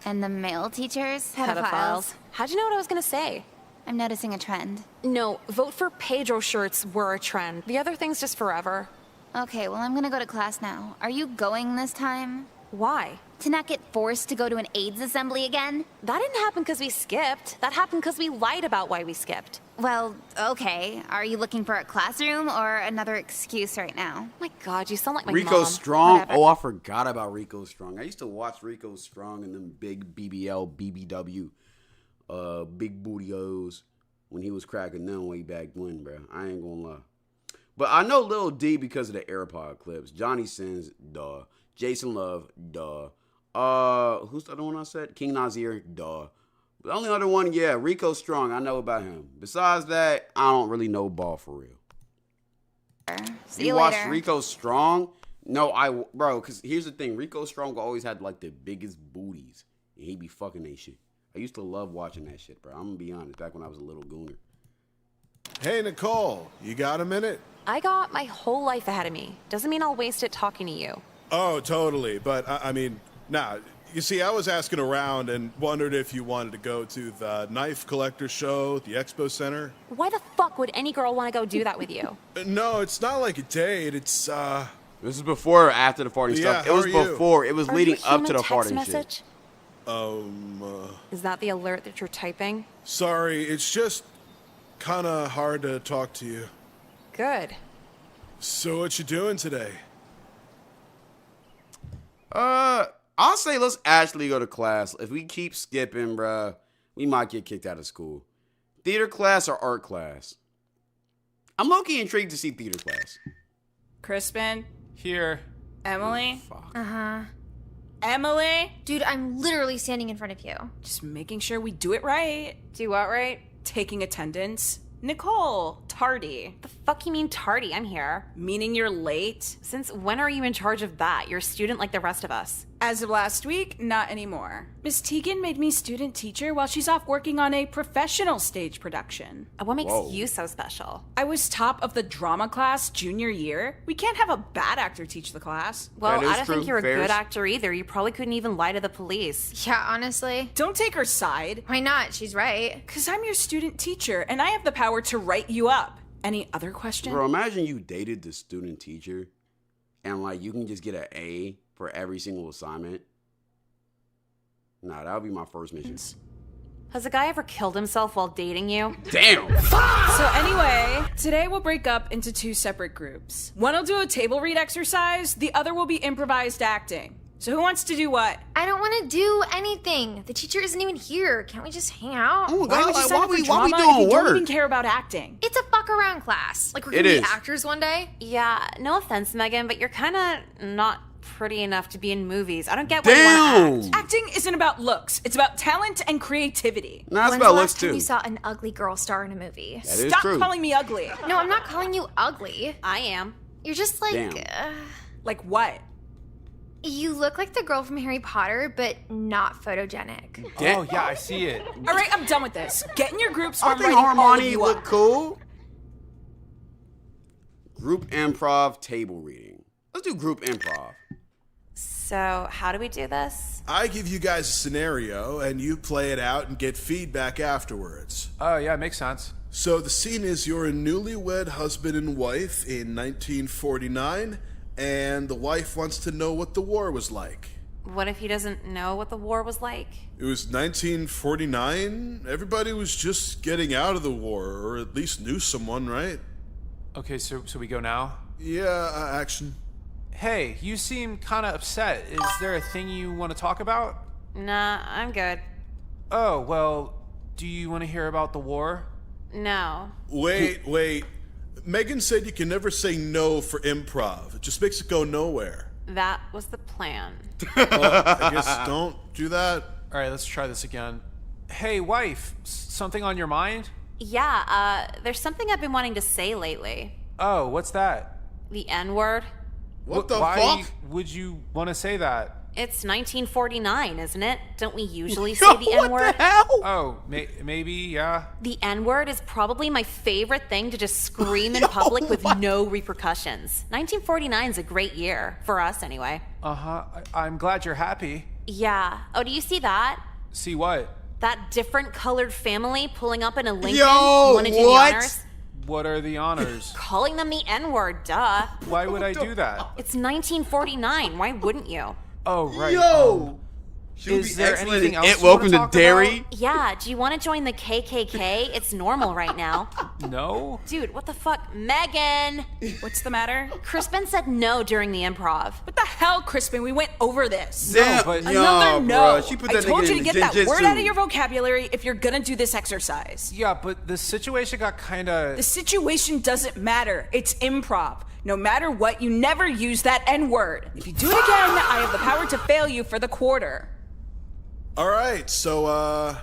And the male teachers? Pedophiles. How'd you know what I was gonna say? I'm noticing a trend. No, vote for Pedro shirts were a trend. The other thing's just forever. Okay, well, I'm gonna go to class now. Are you going this time? Why? To not get forced to go to an AIDS assembly again? That didn't happen because we skipped. That happened because we lied about why we skipped. Well, okay. Are you looking for a classroom or another excuse right now? My God, you sound like my Rico mom. Strong. Whatever. Oh, I forgot about Rico Strong. I used to watch Rico Strong and them big BBL, BBW, big booty O's when he was cracking them way back when, bro. I ain't gonna lie. But I know Lil D because of the AirPod clips. Johnny Sins, duh. Jason Love, duh. Who's the other one I said? King Nazir, duh. The only other one, yeah, Rico Strong. I know about him. Besides that, I don't really know ball for real. See you watch later. Rico Strong? No, bro, because here's the thing. Rico Strong always had like the biggest booties. And he be fucking that shit. I used to love watching that shit, bro. I'm going to be honest. Back when I was a little gooner. Hey, Nicole, you got a minute? I got my whole life ahead of me. Doesn't mean I'll waste it talking to you. Oh, totally. But, I mean, nah. You see, I was asking around and wondered if you wanted to go to the Knife Collector Show, the Expo Center. Why the fuck would any girl want to go do that with you? No, it's not like a date. It's, This is before or after the farting Yeah, stuff? It how was are you? before. It was Are leading you a up to human the text farting message? shit. Is that the alert that you're typing? Sorry, it's just kind of hard to talk to you. Good. So what you doing today? I'll say let's actually go to class. If we keep skipping, bruh, we might get kicked out of school. Theater class or art class? I'm low-key intrigued to see theater class. Crispin? Here. Emily? Uh-huh. Emily? Dude, I'm literally standing in front of you. Just making sure we do it right. Do what right? Taking attendance. Nicole, tardy. The fuck you mean tardy? I'm here. Meaning you're late? Since when are you in charge of that? You're a student like the rest of us. As of last week, not anymore. Miss Tegan made me student teacher while she's off working on a professional stage production. What makes you so special? I was top of the drama class junior year. We can't have a bad actor teach the class. Well, I don't think you're a good actor either. You probably couldn't even lie to the police. Yeah, honestly. Don't take her side. Why not? She's right. Because I'm your student teacher, and I have the power to write you up. Any other question? Bro, imagine you dated the student teacher, and like you can just get an A for every single assignment. Nah, that would be my first mission. Has a guy ever killed himself while dating you? Damn! So anyway, today we'll break up into 2 separate groups. One will do a table read exercise, the other will be improvised acting. So who wants to do what? I don't want to do anything. The teacher isn't even here. Can't we just hang out? Oh my Why god, would you like, sign why up for we drama doing if you work? don't even care about acting? It's a fuck around class. Like we're It gonna is. be actors one day. Yeah, no offense, Megan, but you're kind of not pretty enough to be in movies. I don't get why you want to act. Acting isn't about looks. It's about talent and creativity. Nah, it's When's about the looks last time too. you saw an ugly girl star in a movie? That is Stop true. calling me ugly. No, I'm not calling you ugly. I am. You're just like, Damn. Like what? you look like the girl from Harry Potter, but not photogenic. Oh, yeah, I see it. All right, I'm done with this. Get in your groups or I I'm think writing all of Harmony you look up. cool. Group improv table reading. Let's do group improv. So, how do we do this? I give you guys a scenario, and you play it out and get feedback afterwards. Oh, yeah, makes sense. So the scene is you're a newlywed husband and wife in 1949, and the wife wants to know what the war was like. What if he doesn't know what the war was like? It was 1949. Everybody was just getting out of the war, or at least knew someone, right? Okay, so we go now? Yeah, action. Hey, you seem kind of upset. Is there a thing you want to talk about? Nah, I'm good. Oh, well, do you want to hear about the war? No. Wait. Megan said you can never say no for improv. It just makes it go nowhere. That was the plan. Well, I guess don't do that. All right, let's try this again. Hey, wife, something on your mind? Yeah, there's something I've been wanting to say lately. Oh, what's that? The N-word. What the Why fuck? would you want to say that? It's 1949, isn't it? Don't we usually say the N-word? What the hell? Oh, maybe, yeah. The N-word is probably my favorite thing to just scream in public with no repercussions. 1949 is a great year. For us, anyway. Uh-huh. I'm glad you're happy. Yeah. Oh, do you see that? See what? That different colored family pulling up in a Lincoln? Yo, Wanna do the what? honors? What are the honors? Calling them the N-word, duh. Why would I do that? It's 1949. Why wouldn't you? Oh, right. Yo! She would is be there excellent anything in else It you wanna Welcome to talk Derry. about? Yeah, do you want to join the KKK? It's normal right now. No? Dude, what the fuck? Megan! What's the matter? Crispin said no during the improv. What the hell, Crispin? We went over this. Damn, but- Another no. bruh. She put I that told nigga you in to get that word jujitsu. out of your vocabulary if you're gonna do this exercise. Yeah, but the situation got kind of... The situation doesn't matter. It's improv. No matter what, you never use that N-word. If you do it again, I have the power to fail you for the quarter. All right, so,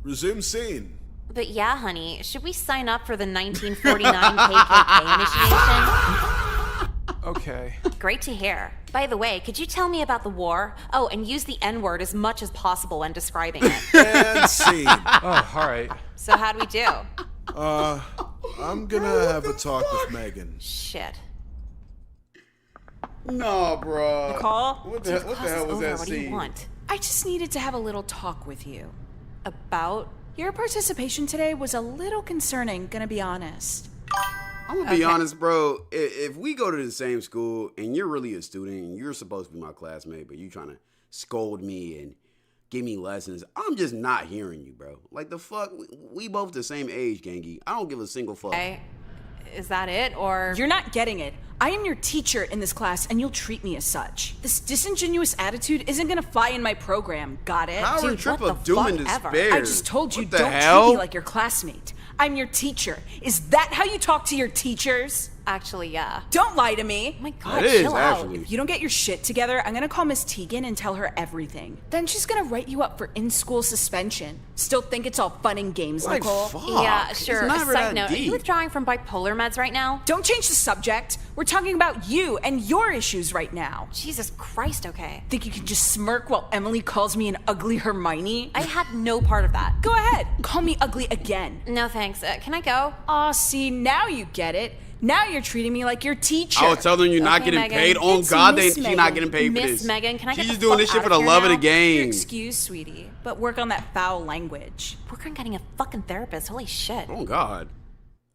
resume scene. But yeah, honey, should we sign up for the 1949 KKK initiation? Okay. Great to hear. By the way, could you tell me about the war? Oh, and use the N-word as much as possible when describing it. And scene. Oh, all right. So how'd we do? I'm gonna have a talk with Megan. Shit. No, bro. Nicole? What the hell was Over. that What do you scene? want? I just needed to have a little talk with you. About? Your participation today was a little concerning, gonna be honest. I'm gonna be honest, bro. If we go to the same school and you're really a student and you're supposed to be my classmate, but you trying to scold me and give me lessons, I'm just not hearing you, bro. Like the fuck, we both the same age, Gangy. I don't give a single fuck. Okay. Is that it, or? You're not getting it. I am your teacher in this class, and you'll treat me as such. This disingenuous attitude isn't gonna fly in my program, got it? Power Dude, trip what of the doom and fuck ever? despair. I just told you, What the don't hell? treat me like your classmate. I'm your teacher. Is that how you talk to your teachers? Actually, yeah. Don't lie to me. Oh my God, It is, chill out. actually. If you don't get your shit together, I'm gonna call Miss Teagan and tell her everything. Then she's gonna write you up for in-school suspension. Still think it's all fun and games, Like, Nicole? fuck. Yeah, It's sure. never Side that note, are deep. you withdrawing from bipolar meds right now? Don't change the subject. We're talking about you and your issues right now. Jesus Christ, okay. Think you can just smirk while Emily calls me an ugly Hermione? I had no part of that. Go ahead, call me ugly again. No thanks. Can I go? Aw, see, now you get it. Now you're treating me like your teacher. I was telling you not Okay, getting Megan. paid. On It's God, Miss she's Megan. not getting paid for Miss this. Megan, can I get She's the just doing fuck this shit out for the of here love of the now? game. Your excuse, sweetie, but work on that foul language. Work on getting a fucking therapist. Holy shit. Oh God,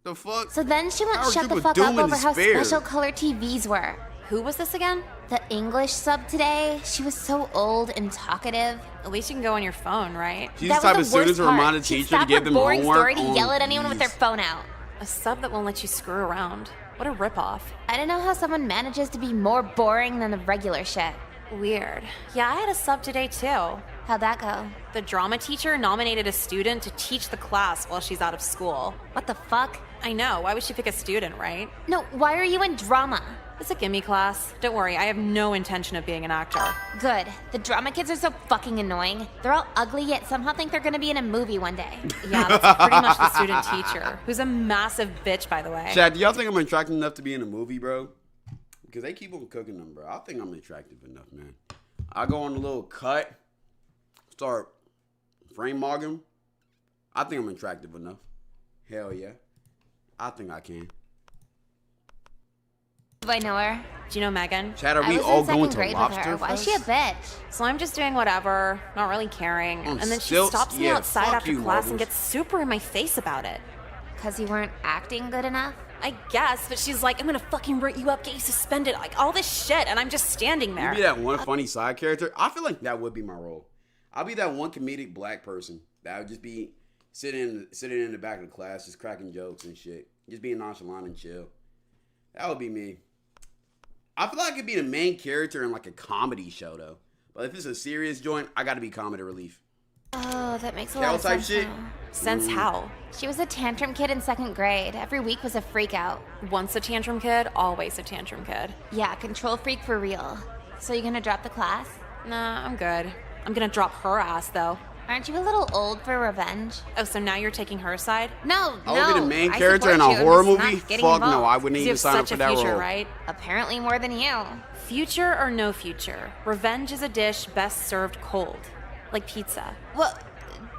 the fuck? So then she went How are shut you the with fuck doom up and over how despair? special color TVs were. Who was this again? The English sub today, she was so old and talkative. At least you can go on your phone, right? She's That the type was of the student worst to remind part. the She'd teacher to stop give her them boring homework. story to Oh, yell at anyone with their jeez. phone out. A sub that won't let you screw around. What a ripoff. I don't know how someone manages to be more boring than the regular shit. Weird. Yeah, I had a sub today too. How'd that go? The drama teacher nominated a student to teach the class while she's out of school. What the fuck? I know. Why would she pick a student, right? No, why are you in drama? It's a gimme class. Don't worry, I have no intention of being an actor. Good. The drama kids are so fucking annoying. They're all ugly yet somehow think they're gonna be in a movie one day. Yeah, that's pretty much the student teacher, who's a massive bitch, by the way. Chad, do y'all think I'm attractive enough to be in a movie, bro? Because they keep on cooking them, bro. I think I'm attractive enough, man. I go on a little cut, start frame mogging. I think I'm attractive enough. Hell yeah. I think I can. Do I know her? Do you know Megan? Chad, are I we was all in going second to grade with Lobster her. Why is Fest? she a bitch? So I'm just doing whatever, not really caring. On And then she stilts? stops me Yeah, outside fuck after you, class and Marbles. gets super in my face about it. Because you weren't acting good enough? I guess, but she's like, I'm gonna fucking write you up, get you suspended, like all this shit, and I'm just standing there. You be that one funny side character. I feel like that would be my role. I'll be that one comedic black person that would just be sitting in the back of the class, just cracking jokes and shit, just being nonchalant and chill. That would be me. I feel like I could be the main character in like a comedy show though. But if it's a serious joint, I got to be comedy relief. Oh, that makes a Cal lot of type sense shit? now. Sense how? She was a tantrum kid in second grade. Every week was a freak out. Once a tantrum kid, always a tantrum kid. Yeah, control freak for real. So you gonna drop the class? Nah, I'm good. I'm gonna drop her ass though. Aren't you a little old for revenge? Oh, so now you're taking her side? No, I no. would be the main I character in support a you, I'm horror just not movie? getting Fuck no, involved. I wouldn't You even have sign up such for a that future, role. right? Apparently more than you. Future or no future? Revenge is a dish best served cold. Like pizza. Well,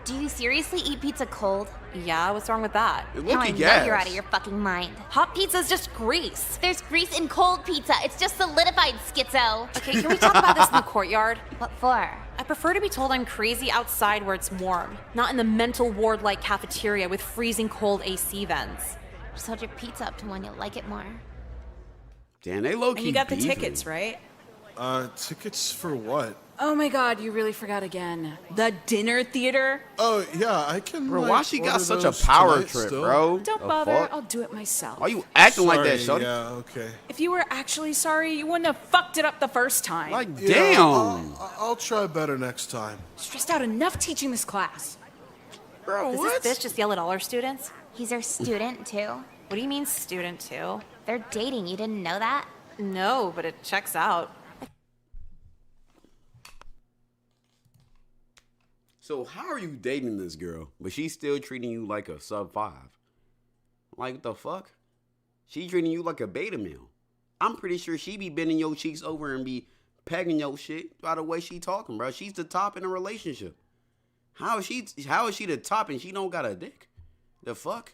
do you seriously eat pizza cold? Yeah, what's wrong with that? Now I know you're out of your fucking mind. Hot pizza's just grease. There's grease in cold pizza. It's just solidified, schizo. Okay, can we talk about this in the courtyard? What for? I prefer to be told I'm crazy outside where it's warm, not in the mental ward-like cafeteria with freezing cold AC vents. Just hold your pizza up to one, you'll like it more. Damn, they low key. And you got the beefing. tickets, right? Tickets for what? Oh my god, you really forgot again. The dinner theater? Oh, yeah, I can. Bro, like, why she got order such a those power tonight trip, still. bro? Don't The bother, fuck? I'll do it myself. Why you acting like that, Sorry, shorty? Yeah, okay. If you were actually sorry, you wouldn't have fucked it up the first time. Like, Yeah, damn. I'll try better next time. Stressed out enough teaching this class. Bro, Does what? this bitch just yell at all our students? He's our student, too. What do you mean student too? They're dating, you didn't know that? No, but it checks out. So how are you dating this girl, but she's still treating you like a sub 5? Like, what the fuck? She treating you like a beta male. I'm pretty sure she be bending your cheeks over and be pegging your shit by the way she talking, bro. She's the top in a relationship. How is she the top and she don't got a dick? The fuck?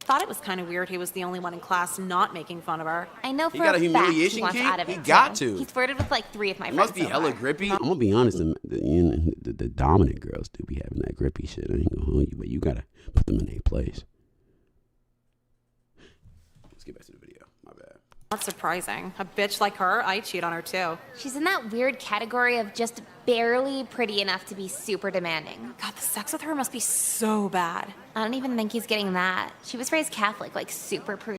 Thought it was kind of weird he was the only one in class not making fun of her. I know He for got a a fact humiliation he wants kink? out of He it, got too. to. He's flirted with like 3 of my It friends must be so hella far. grippy. I'm gonna be honest, the dominant girls do be having that grippy shit. I ain't gonna hold you, but you gotta put them in their place. Let's get back to the video. My bad. Not surprising. A bitch like her, I cheat on her too. She's in that weird category of just barely pretty enough to be super demanding. God, the sex with her must be so bad. I don't even think he's getting that. She was raised Catholic, like super prude.